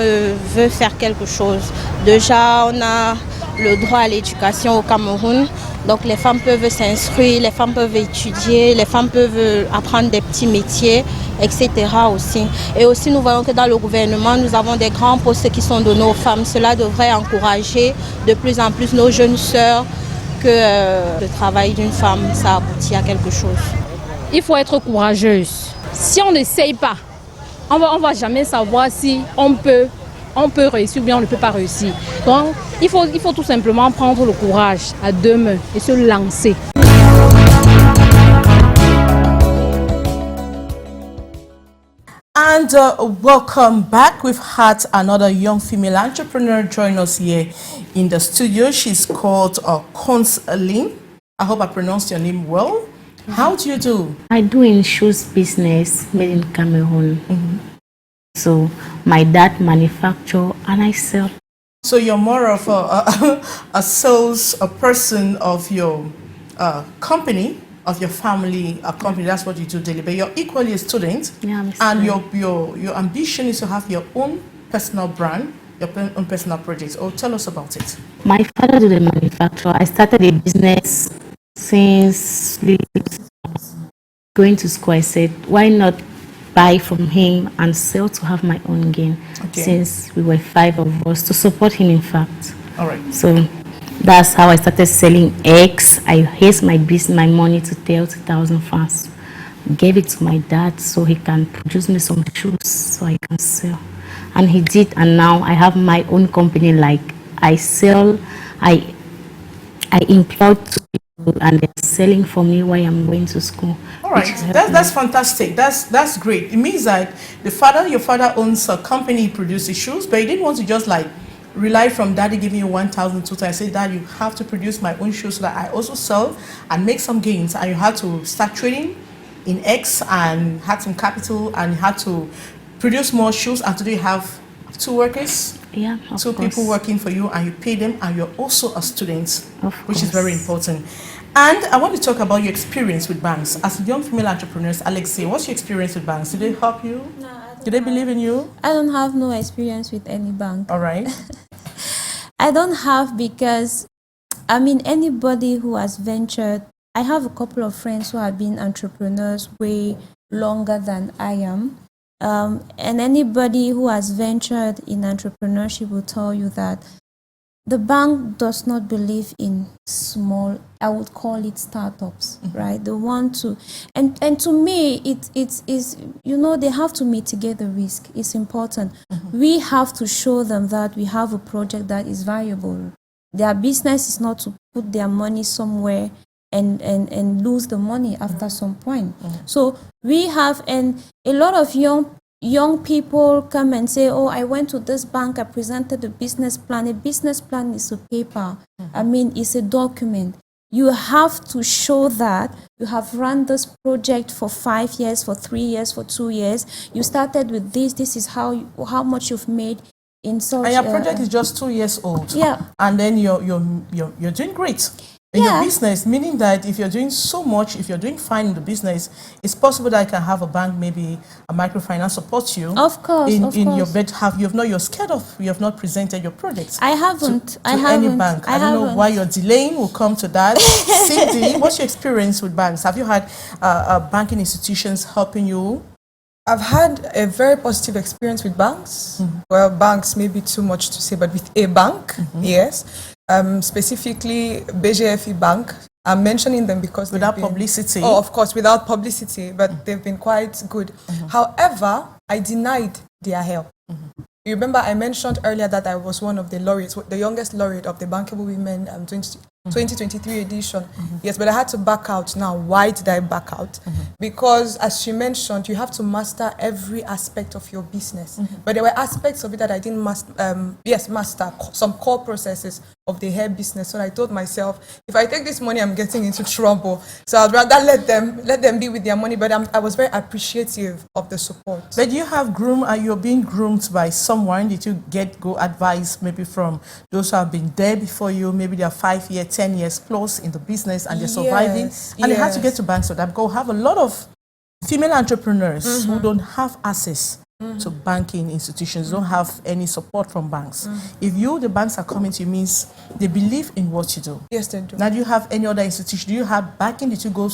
Speaker 9: veut faire quelque chose. Déjà, on a le droit à l'éducation au Cameroun. Donc les femmes peuvent s'inscrire, les femmes peuvent étudier, les femmes peuvent apprendre des petits métiers, etc. aussi. Et aussi nous voyons que dans le gouvernement, nous avons des grands postes qui sont donnés aux femmes. Cela devrait encourager de plus en plus nos jeunes sœurs que le travail d'une femme, ça aboutit à quelque chose.
Speaker 8: Il faut être courageuse. Si on n'essaye pas, on va jamais savoir si on peut réussir ou bien on ne peut pas réussir. Donc, il faut tout simplement prendre le courage à deux mains et se lancer.
Speaker 1: And welcome back. We've had another young female entrepreneur join us here in the studio. She's called Consueline. I hope I pronounced your name well. How do you do?
Speaker 10: I do in shoes business made in Cameroon. So my dad manufacture and I sell.
Speaker 1: So you're more of a sales person of your company, of your family, a company. That's what you do daily. But you're equally a student.
Speaker 10: Yeah, I'm a
Speaker 1: and
Speaker 10: student.
Speaker 1: your ambition is to have your own personal brand, your own personal projects. Oh, tell us about it.
Speaker 10: My father do the manufacture. I started a business since going to school. I said, why not buy from him and sell to have my own gain?
Speaker 1: Okay.
Speaker 10: Since we were 5 of us, to support him, in fact.
Speaker 1: All right.
Speaker 10: So that's how I started selling eggs. I raised my money to 30,000 francs. Gave it to my dad so he can produce me some shoes so I can sell. And he did, and now I have my own company. Like I sell, I employ 2 people and they're selling for me while I'm going to school.
Speaker 1: All right, that's fantastic. That's great. It means that your father owns a company, produces shoes, but he didn't want to just like rely from daddy giving you 1,000, 2,000. I said, Dad, you have to produce my own shoes so that I also sell and make some gains. And you had to start trading in X and had some capital and had to produce more shoes. And today you have 2 workers.
Speaker 10: Yeah,
Speaker 1: Two people working for you, and you pay them, and you're also a student, which is very important. And I want to talk about your experience with banks. As young female entrepreneurs, Alexei, what's your experience with banks? Did they help you?
Speaker 3: No, I don't.
Speaker 1: Did they believe in you?
Speaker 3: I don't have no experience with any bank.
Speaker 1: All right.
Speaker 3: I don't have because, I mean, anybody who has ventured, I have a couple of friends who have been entrepreneurs way longer than I am. And anybody who has ventured in entrepreneurship will tell you that the bank does not believe in small, I would call it startups, right? They want to, and to me, it is, you know, they have to mitigate the risk. It's important. We have to show them that we have a project that is viable. Their business is not to put their money somewhere and lose the money after some point. So we have, and a lot of young people come and say, oh, I went to this bank, I presented a business plan. A business plan is a paper. I mean, it's a document. You have to show that you have run this project for 5 years, for 3 years, for 2 years. You started with this. This is how much you've made in such.
Speaker 1: And your project is just 2 years old.
Speaker 3: Yeah.
Speaker 1: And then you're doing great in your business, meaning that if you're doing so much, if you're doing fine in the business, it's possible that I can have a bank, maybe a microfinance support you.
Speaker 3: Of course,
Speaker 1: in
Speaker 3: of
Speaker 1: your
Speaker 3: course.
Speaker 1: bed, you're scared of, you have not presented your projects.
Speaker 3: I haven't.
Speaker 1: To any bank. I don't know why you're delaying. We'll come to that. Cindy, what's your experience with banks? Have you had banking institutions helping you?
Speaker 2: I've had a very positive experience with banks. Well, banks may be too much to say, but with a bank, yes. Specifically, BGFE Bank. I'm mentioning them because
Speaker 1: without publicity.
Speaker 2: Oh, of course, without publicity, but they've been quite good. However, I denied their help. You remember I mentioned earlier that I was one of the laureates, the youngest laureate of the Bankable Women 2023 edition. Yes, but I had to back out now. Why did I back out? Because as she mentioned, you have to master every aspect of your business. But there were aspects of it that I didn't master some core processes of the hair business. So I told myself, if I take this money, I'm getting into trouble. So I'd rather let them be with their money. But I was very appreciative of the support.
Speaker 1: But you have you're being groomed by someone. Did you go advice maybe from those who have been there before you? Maybe they are 5 years, 10 years plus in the business and they're surviving. And they have to get to banks for that. Because we have a lot of female entrepreneurs who don't have access to banking institutions, don't have any support from banks. If the banks are coming to you, means they believe in what you do.
Speaker 2: Yes, they do.
Speaker 1: Now, do you have any other institution? Do you have backing? Did you go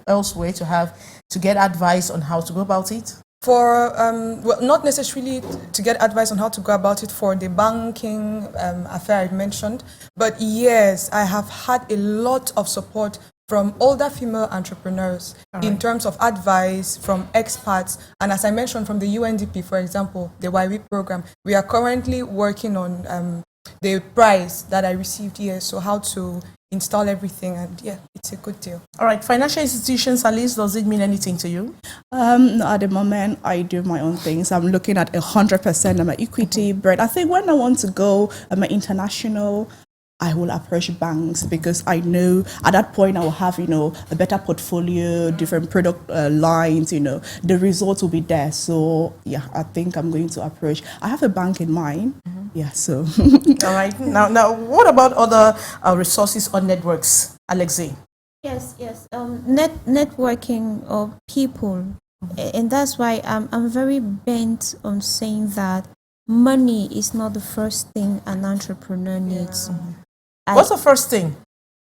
Speaker 1: elsewhere to get advice on how to go about it?
Speaker 2: For, well, not necessarily to get advice on how to go about it for the banking affair I mentioned, but yes, I have had a lot of support from older female entrepreneurs in terms of advice from experts. And as I mentioned, from the UNDP, for example, the YW program, we are currently working on the prize that I received here, so how to install everything, and yeah, it's a good deal.
Speaker 1: All right, financial institutions, Alice, does it mean anything to you?
Speaker 4: No, at the moment, I do my own things. I'm looking at 100% of my equity, but I think when I want to go international, I will approach banks, because I know at that point I will have, a better portfolio, different product lines, the results will be there. So yeah, I think I'm going to approach. I have a bank in mind. Yeah, so.
Speaker 1: All right. Now, what about other resources or networks, Alexei?
Speaker 3: Yes. Networking of people, and that's why I'm very bent on saying that money is not the first thing an entrepreneur needs.
Speaker 1: What's the first thing?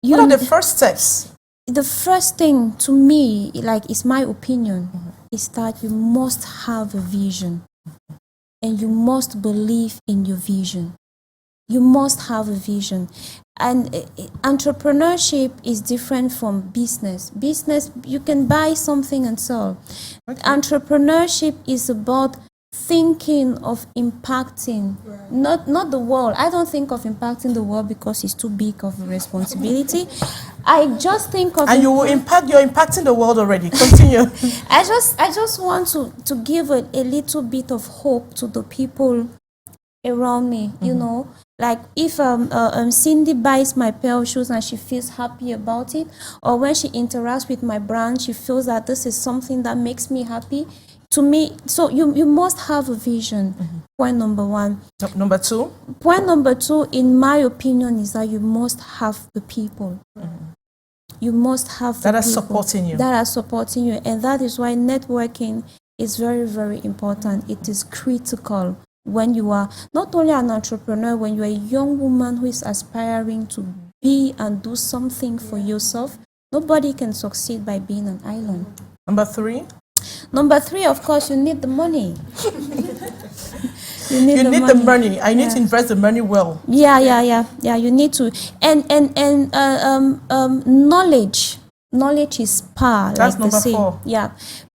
Speaker 1: What are the first steps?
Speaker 3: The first thing to me, is my opinion, is that you must have a vision. And you must believe in your vision. You must have a vision. And entrepreneurship is different from business. Business, you can buy something and sell. Okay. Entrepreneurship is about thinking of impacting, not the world. I don't think of impacting the world because it's too big of a responsibility. I just think of...
Speaker 1: And you're impacting the world already. Continue.
Speaker 3: I just want to give a little bit of hope to the people around me, Like if Cindy buys my pair of shoes and she feels happy about it, or when she interacts with my brand, she feels that this is something that makes me happy. To me, so you must have a vision. Point number one.
Speaker 1: Number two?
Speaker 3: Point number two, in my opinion, is that you must have the people. You must have the
Speaker 1: that are
Speaker 3: people
Speaker 1: supporting you.
Speaker 3: That are supporting you. And that is why networking is very, very important. It is critical when you are not only an entrepreneur, when you are a young woman who is aspiring to be and do something for yourself. Nobody can succeed by being an island.
Speaker 1: Number three?
Speaker 3: Number three, of course, you need the money.
Speaker 1: you need the money. I need to invest the money well.
Speaker 3: Yeah. You need to, and knowledge. Knowledge is power.
Speaker 1: That's like number 4.
Speaker 3: Yeah.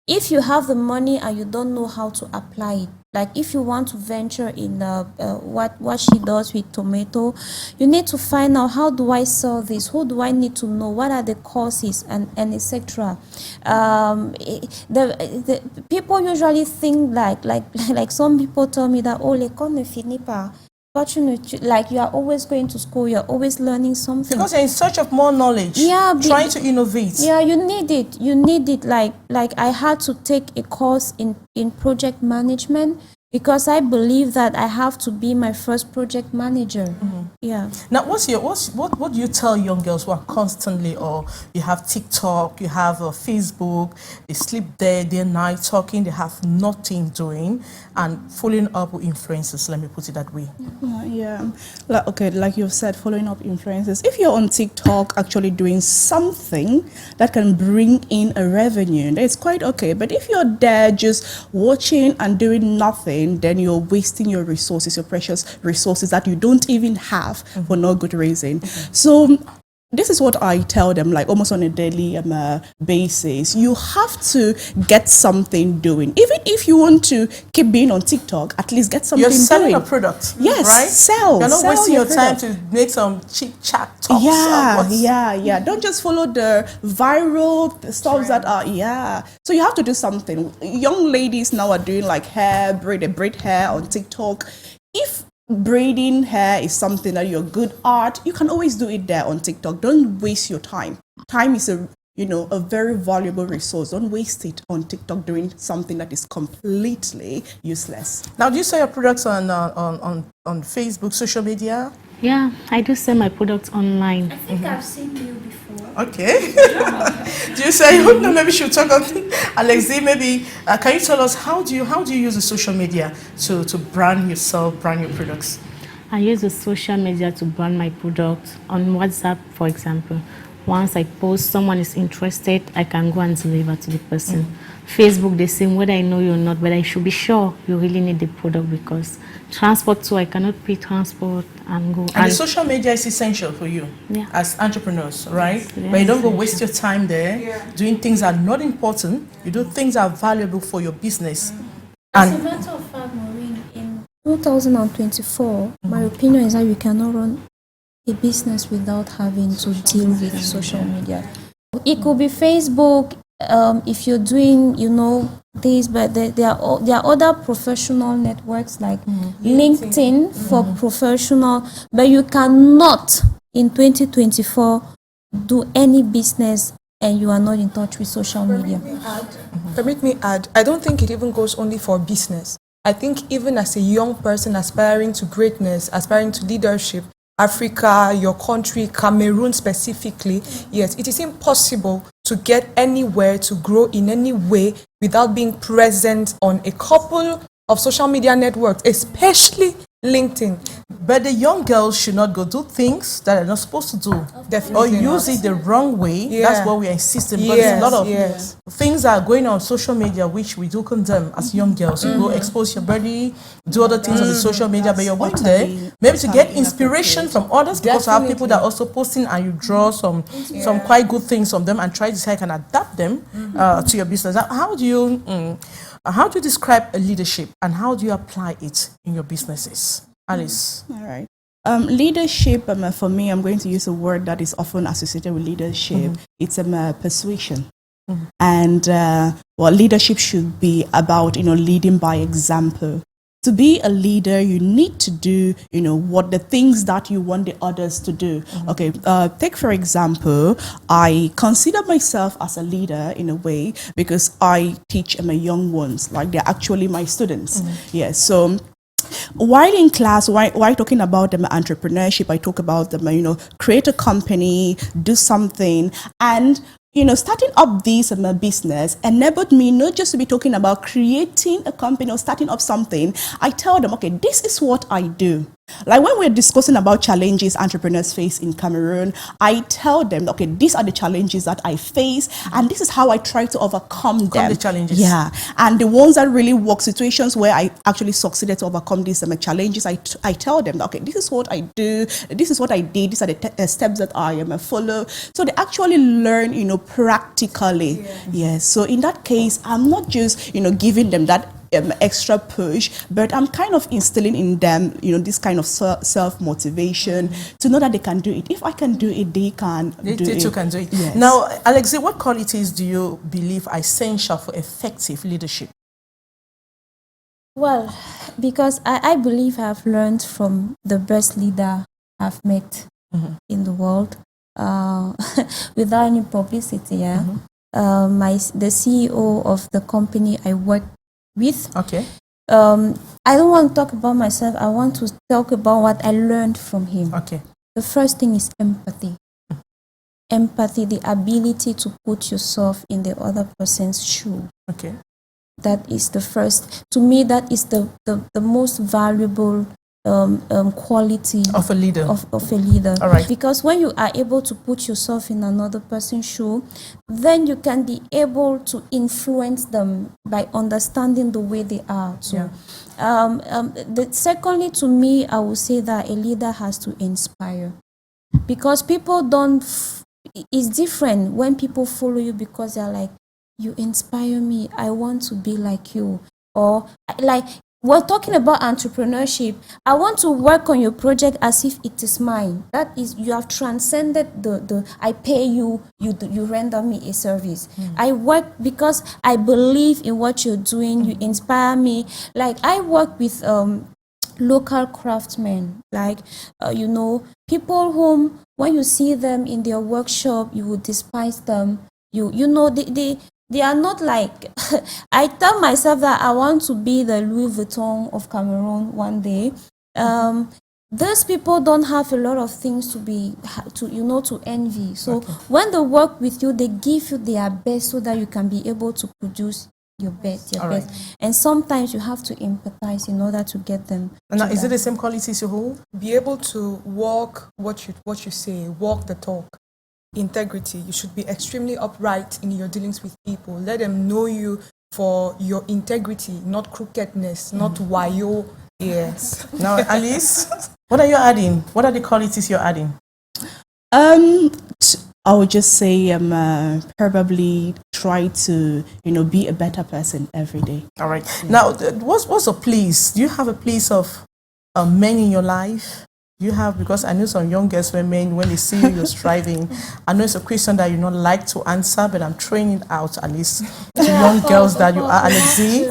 Speaker 3: If you have the money and you don't know how to apply it, like if you want to venture in what she does with tomato, you need to find out, how do I sell this? Who do I need to know? What are the courses and etc. The people usually think like some people tell me that l'école ne finit pas. Like you are always going to school, you are always learning something.
Speaker 1: Because you're in search of more knowledge.
Speaker 3: Yeah,
Speaker 1: trying to innovate.
Speaker 3: Yeah, you need it. You need it. Like I had to take a course in project management because I believe that I have to be my first project manager. Yeah.
Speaker 1: Now, what do you tell young girls who are constantly, or you have TikTok, you have Facebook, they sleep there day and night talking, they have nothing doing, and following up with influencers, let me put it that way.
Speaker 4: Yeah. Like you've said, following up influencers. If you're on TikTok actually doing something that can bring in a revenue, it's quite okay. But if you're there just watching and doing nothing, then you're wasting your resources, your precious resources that you don't even have for no good reason. So this is what I tell them, like almost on a daily basis. You have to get something doing. Even if you want to keep being on TikTok, at least get something doing.
Speaker 1: You're selling a product,
Speaker 4: yes,
Speaker 1: right?
Speaker 4: Sell.
Speaker 1: You're not
Speaker 4: sell
Speaker 1: wasting your time
Speaker 4: product.
Speaker 1: to make some chit chat talks.
Speaker 4: Yeah. Don't just follow the viral stuff that are, So you have to do something. Young ladies now are doing like hair, braid hair on TikTok. If braiding hair is something that you're good at, you can always do it there on TikTok. Don't waste your time. Time is a very valuable resource. Don't waste it on TikTok doing something that is completely useless.
Speaker 1: Now, do you sell your products on Facebook, social media?
Speaker 10: Yeah, I do sell my products online.
Speaker 3: I think I've seen you before.
Speaker 1: Okay. Do you say, no, maybe she'll talk on Alexi, maybe, can you tell us how do you use the social media to brand yourself, brand your products?
Speaker 10: I use the social media to brand my product. On WhatsApp, for example, once I post, someone is interested, I can go and deliver to the person. Facebook, the same, whether I know you or not, but I should be sure you really need the product, because transport too, I cannot pay transport and go.
Speaker 1: And the social media is essential for you as entrepreneurs, right?
Speaker 10: Yes,
Speaker 1: but you don't go waste your time there doing things that are not important. You do things that are valuable for your business.
Speaker 3: As a matter of fact, Maureen, in 2024, my opinion is that you cannot run a business without having to deal with social media. It could be Facebook, if you're doing, this, but there are other professional networks like LinkedIn for professional, but you cannot in 2024 do any business and you are not in touch with social media.
Speaker 2: Permit me add, I don't think it even goes only for business. I think even as a young person aspiring to greatness, aspiring to leadership, Africa, your country, Cameroon specifically, yes, it is impossible to get anywhere, to grow in any way without being present on a couple of social media networks, especially LinkedIn.
Speaker 1: But the young girls should not go do things that they're not supposed to do.
Speaker 2: Definitely
Speaker 1: or use it the wrong way.
Speaker 2: Yeah.
Speaker 1: That's what we're insisting. Because there's a lot of things that are going on social media which we do condemn as young girls. You go expose your body, do other things on the social media, but you're going there maybe to get inspiration from others. Because I have people that are also posting and you draw some quite good things from them and try to see how you can adapt them to your business. How do you describe a leadership and how do you apply it in your businesses? Alice.
Speaker 4: All right. Leadership, for me, I'm going to use a word that is often associated with leadership. It's persuasion. And leadership should be about, leading by example. To be a leader, you need to do, what the things that you want the others to do. Okay, take for example, I consider myself as a leader in a way because I teach my young ones, like they're actually my students. Yes, so while in class, while talking about entrepreneurship, I talk about them, create a company, do something, and starting up this business enabled me not just to be talking about creating a company or starting up something. I tell them, okay, this is what I do. Like when we're discussing about challenges entrepreneurs face in Cameroon, I tell them, okay, these are the challenges that I face, and this is how I try to overcome them.
Speaker 1: The challenges.
Speaker 4: Yeah, and the ones that really work, situations where I actually succeeded to overcome these challenges, I tell them, okay, this is what I do, this is what I did, these are the steps that I follow. So they actually learn, practically. Yes. So in that case, I'm not just, giving them that extra push, but I'm kind of instilling in them, this kind of self-motivation to know that they can do it. If I can do it, they can do it.
Speaker 1: They too can do it.
Speaker 4: Yes.
Speaker 1: Now, Alexi, what qualities do you believe are essential for effective leadership?
Speaker 3: Well, because I believe I've learned from the best leader I've met in the world without any publicity. The CEO of the company I work with.
Speaker 1: Okay.
Speaker 3: I don't want to talk about myself. I want to talk about what I learned from him.
Speaker 1: Okay.
Speaker 3: The first thing is empathy. Empathy, the ability to put yourself in the other person's shoe.
Speaker 1: Okay.
Speaker 3: That is the first. To me, that is the most valuable quality
Speaker 1: of a leader.
Speaker 3: Of a leader.
Speaker 1: All right.
Speaker 3: Because when you are able to put yourself in another person's shoe, then you can be able to influence them by understanding the way they are too. Secondly, to me, I would say that a leader has to inspire. Because people don't, it's different when people follow you because they're like, you inspire me, I want to be like you. Or like, we're talking about entrepreneurship. I want to work on your project as if it is mine. That is, you have transcended the I pay you, you render me a service. I work because I believe in what you're doing, you inspire me. Like I work with local craftsmen, like, people whom when you see them in their workshop, you would despise them. They are not like, I tell myself that I want to be the Louis Vuitton of Cameroon one day. these people don't have a lot of things to envy. So when they work with you, they give you their best so that you can be able to produce your best. And sometimes you have to empathize in order to get them.
Speaker 1: And now, is it the same qualities you hold?
Speaker 2: Be able to walk what you say, walk the talk. Integrity. You should be extremely upright in your dealings with people. Let them know you for your integrity, not crookedness, not wayo. Yes.
Speaker 1: Now, Alice, what are you adding? What are the qualities you're adding?
Speaker 4: I would just say probably try to be a better person every day.
Speaker 1: All right. Now, what's a place? Do you have a place of men in your life? You have, because I know some young girls, when they see you, you're striving. I know it's a question that you don't like to answer, but I'm throwing it out at least to young girls that you are, Alexi.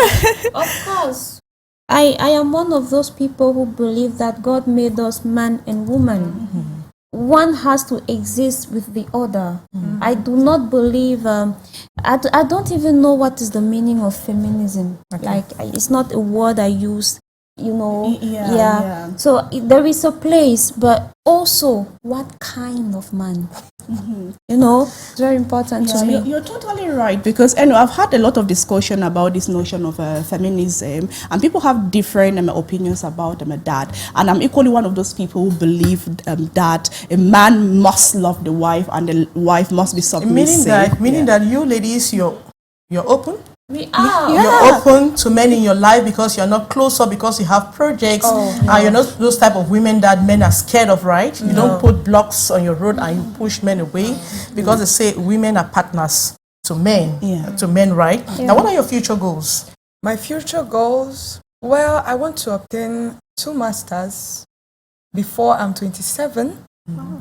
Speaker 3: Of course. I am one of those people who believe that God made us man and woman. One has to exist with the other. I do not believe, I don't even know what is the meaning of feminism. Like, it's not a word I use. So there is a place, but also what kind of man? It's very important to me.
Speaker 4: You're totally right, because I've had a lot of discussion about this notion of feminism, and people have different opinions about that. And I'm equally one of those people who believe that a man must love the wife and the wife must be submissive.
Speaker 1: Meaning that you ladies, you're open.
Speaker 3: We are.
Speaker 1: You're open to men in your life because you're not closer, because you have projects. You're not those type of women that men are scared of, right? You don't put blocks on your road and you push men away because they say women are partners to men, right? Now, what are your future goals?
Speaker 2: My future goals? Well, I want to obtain 2 masters before I'm 27.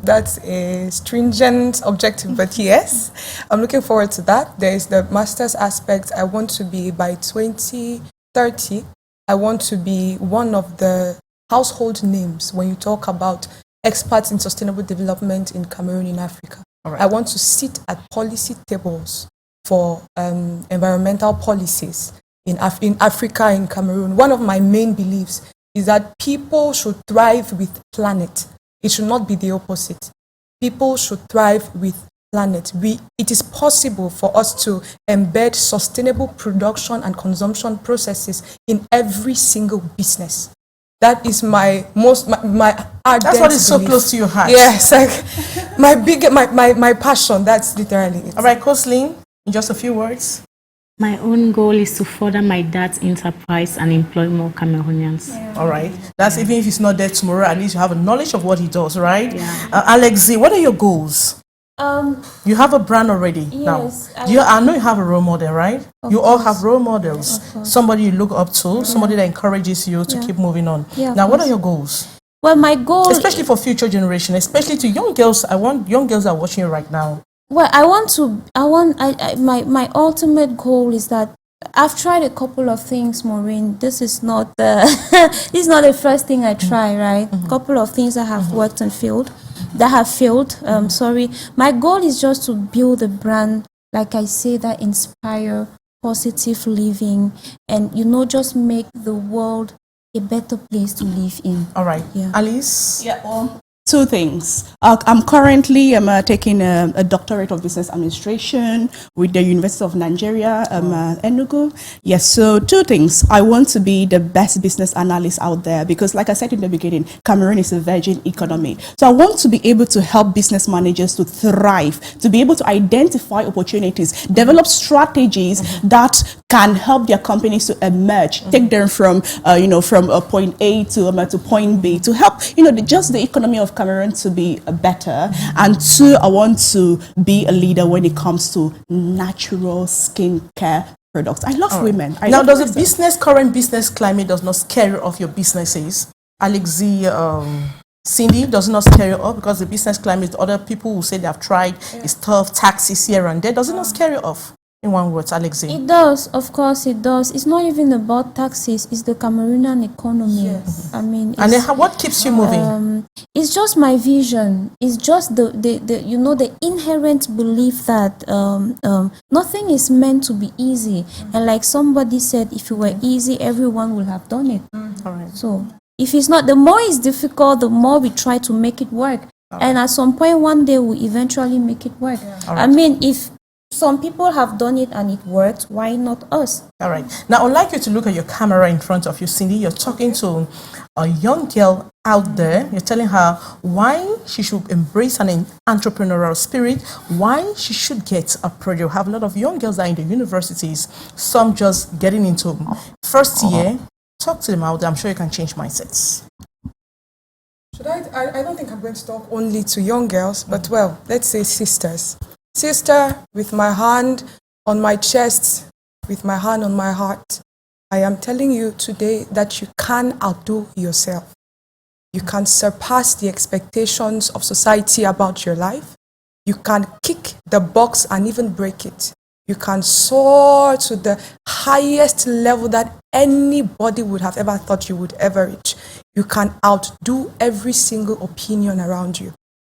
Speaker 2: That's a stringent objective, but yes, I'm looking forward to that. There is the master's aspect. I want to be, by 2030, I want to be one of the household names when you talk about experts in sustainable development in Cameroon, in Africa. I want to sit at policy tables for environmental policies in Africa, in Cameroon. One of my main beliefs is that people should thrive with planet. It should not be the opposite. People should thrive with planet. It is possible for us to embed sustainable production and consumption processes in every single business. That is my ardent
Speaker 1: That's what is so
Speaker 2: belief.
Speaker 1: close to your heart.
Speaker 2: Yes, like my passion. That's literally it.
Speaker 1: All right, Coslin, in just a few words.
Speaker 10: My own goal is to further my dad's enterprise and employ more Cameroonians.
Speaker 1: All right. That's even if he's not there tomorrow, at least you have a knowledge of what he does, right? Alexi, what are your goals? You have a brand already.
Speaker 3: Yes.
Speaker 1: Now, I know you have a role model, right? You all have role models. Somebody you look up to, somebody that encourages you to keep moving on. Now, what are your goals?
Speaker 3: Well, my goal,
Speaker 1: especially for future generation, especially to young girls. I want young girls that are watching you right now.
Speaker 3: Well, my ultimate goal is that I've tried a couple of things, Maureen. This is not this is not the first thing I try, right? A couple of things that have worked and failed, My goal is just to build a brand, like I say, that inspire positive living and, just make the world a better place to live in.
Speaker 1: All right. Alice?
Speaker 4: Two things. I'm currently taking a doctorate of business administration with the University of Nigeria, Enugu. Yes, so 2 things. I want to be the best business analyst out there because, like I said in the beginning, Cameroon is a virgin economy. So I want to be able to help business managers to thrive, to be able to identify opportunities, develop strategies that can help their companies to emerge, take them from point A to point B, to help just the economy of Cameroon to be better. And 2, I want to be a leader when it comes to natural skincare products. I love women.
Speaker 1: Now, does the current business climate does not scare you off your businesses? Alexi, Cindy, does not scare you off because the business climate, other people who say they have tried, is tough, taxes here and there. Does it not scare you off? In one word, Alexi.
Speaker 3: It does, of course it does. It's not even about taxes, it's the Cameroonian economy.
Speaker 1: Yes.
Speaker 3: I mean,
Speaker 1: and then what keeps you moving?
Speaker 3: It's just my vision. It's just the inherent belief that nothing is meant to be easy. And like somebody said, if it were easy, everyone would have done it.
Speaker 1: All right.
Speaker 3: So If it's not, the more it's difficult, the more we try to make it work. And at some point, one day, we'll eventually make it work. I mean, if some people have done it and it worked, why not us?
Speaker 1: All right. Now, I'd like you to look at your camera in front of you, Cindy. You're talking to a young girl out there. You're telling her why she should embrace an entrepreneurial spirit, why she should get a project. We have a lot of young girls that are in the universities, some just getting into first year. Talk to them out there. I'm sure you can change mindsets.
Speaker 2: Should I don't think I'm going to talk only to young girls, but well, let's say sisters. Sister, with my hand on my chest, with my hand on my heart, I am telling you today that you can outdo yourself. You can surpass the expectations of society about your life. You can kick the box and even break it. You can soar to the highest level that anybody would have ever thought you would ever reach. You can outdo every single opinion around you.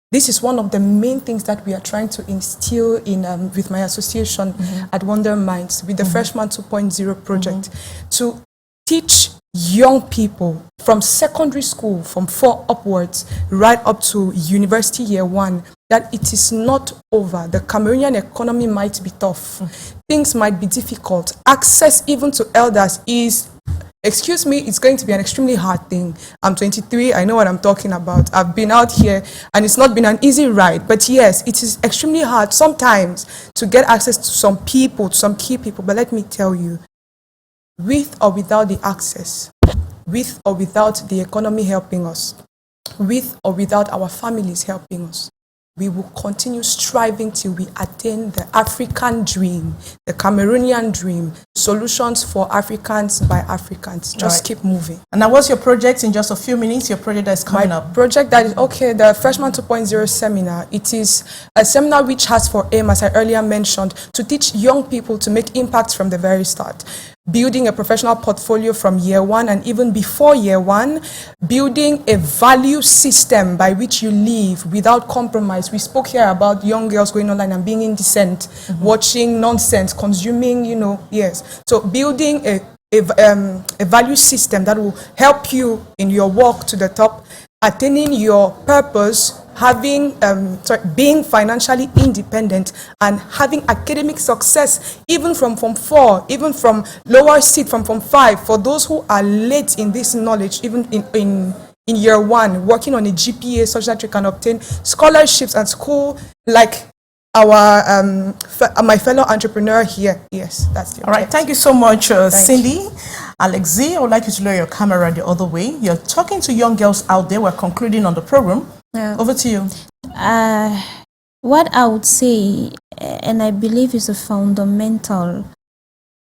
Speaker 2: This is one of the main things that we are trying to instill in with my association at Wonder Minds with the Freshman 2.0 project to teach young people from secondary school, from 4 upwards, right up to university year 1, that it is not over. The Cameroonian economy might be tough. Things might be difficult. Access even to elders is, excuse me, it's going to be an extremely hard thing. I'm 23, I know what I'm talking about. I've been out here and it's not been an easy ride. But yes, it is extremely hard sometimes to get access to some people, to some key people. But let me tell you, with or without the access, with or without the economy helping us, with or without our families helping us, we will continue striving till we attain the African dream, the Cameroonian dream, solutions for Africans by Africans. Just keep moving.
Speaker 1: And now what's your project in just a few minutes, your project that is coming up?
Speaker 2: Project that is, the Freshman 2.0 seminar. It is a seminar which has for aim, as I earlier mentioned, to teach young people to make impacts from the very start. Building a professional portfolio from year 1 and even before year 1, building a value system by which you live without compromise. We spoke here about young girls going online and being indecent, watching nonsense, consuming, yes. So building a value system that will help you in your walk to the top, attaining your purpose, being financially independent and having academic success even from Form 4, even from lower seed, from Form 5, for those who are late in this knowledge, even in year 1, working on a GPA such that you can obtain scholarships at school like our my fellow entrepreneur here. Yes, that's the objective.
Speaker 1: All right, thank you so much, Cindy. Alexi, I would like you to lower your camera the other way. You're talking to young girls out there. We're concluding on the program. Over to you.
Speaker 3: What I would say, and I believe is a fundamental,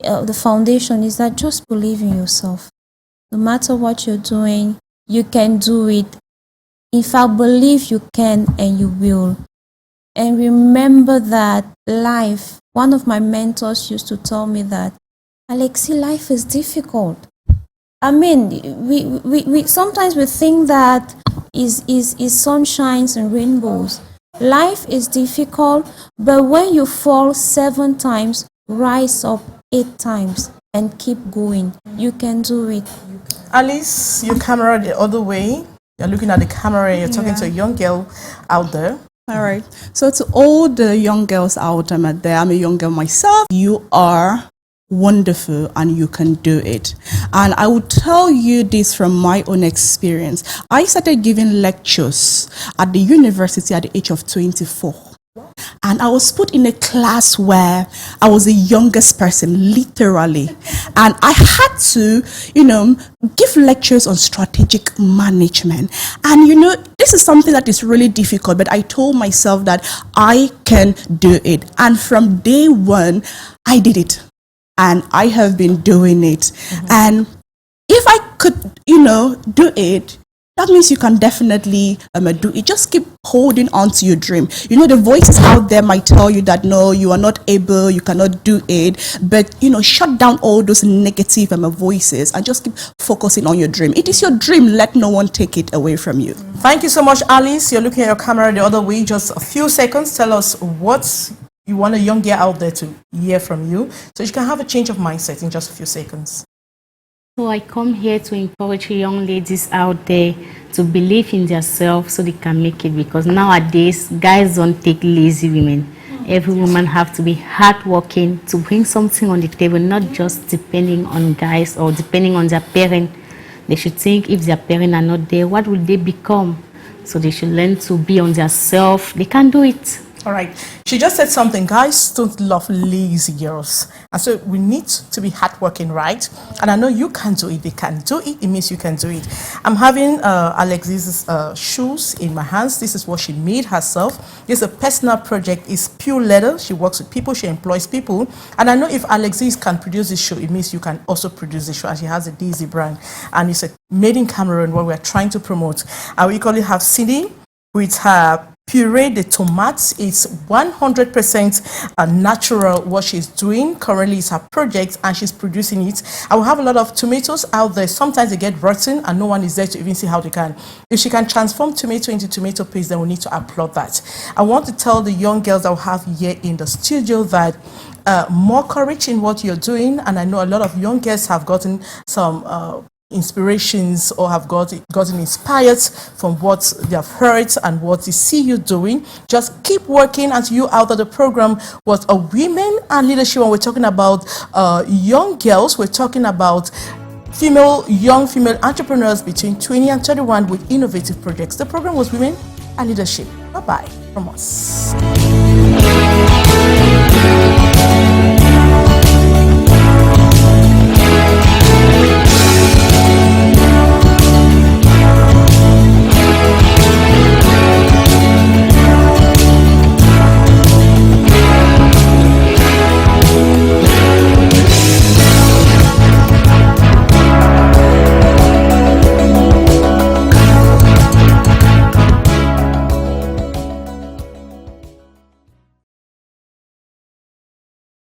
Speaker 3: the foundation is that just believe in yourself. No matter what you're doing, you can do it. In fact, believe you can and you will. And remember that life, one of my mentors used to tell me that, Alexi, life is difficult. I mean, we sometimes we think that is sunshines and rainbows. Life is difficult, but when you fall 7 times, rise up 8 times and keep going. You can do it.
Speaker 1: Alice, your camera the other way. You're looking at the camera and you're talking to a young girl out there.
Speaker 4: All right. So to all the young girls out there, I'm a young girl myself. You are wonderful and you can do it. And I will tell you this from my own experience. I started giving lectures at the university at the age of 24. And I was put in a class where I was the youngest person, literally. And I had to, give lectures on strategic management. And, this is something that is really difficult, but I told myself that I can do it. And from day 1, I did it. And I have been doing it. And if I could, do it, that means you can definitely do it. Just keep holding on to your dream. The voices out there might tell you that, no, you are not able, you cannot do it. But, shut down all those negative voices and just keep focusing on your dream. It is your dream. Let no one take it away from you.
Speaker 1: Thank you so much, Alice. You're looking at your camera the other way. Just a few seconds. Tell us what you want a young girl out there to hear from you, so you can have a change of mindset in just a few seconds.
Speaker 10: So I come here to encourage young ladies out there to believe in themselves so they can make it, because nowadays guys don't take lazy women. Every woman have to be hardworking to bring something on the table, not just depending on guys or depending on their parents. They should think if their parents are not there, what will they become? So they should learn to be on themselves. They can do it.
Speaker 1: All right. She just said something. Guys don't love lazy girls. And so we need to be hardworking, right? And I know you can do it. They can do it. It means you can do it. I'm having Alexis's shoes in my hands. This is what she made herself. This is a personal project. It's pure leather. She works with people. She employs people. And I know if Alexis can produce this shoe, it means you can also produce this shoe. And she has a Daisy brand. And it's a made in Cameroon, what we're trying to promote. And we equally have Cindy with her puree de tomates. It's 100% natural what she's doing. Currently it's her project and she's producing it. I will have a lot of tomatoes out there. Sometimes they get rotten and no one is there to even see how they can. If she can transform tomato into tomato paste, then we need to applaud that. I want to tell the young girls that we have here in the studio that more courage in what you're doing. And I know a lot of young girls have gotten some inspirations or have gotten inspired from what they have heard and what they see you doing. Just keep working. And you out of the program was a women and leadership, and we're talking about young girls. We're talking about young female entrepreneurs between 20 and 31 with innovative projects. The program was Women and Leadership. Bye-bye from us.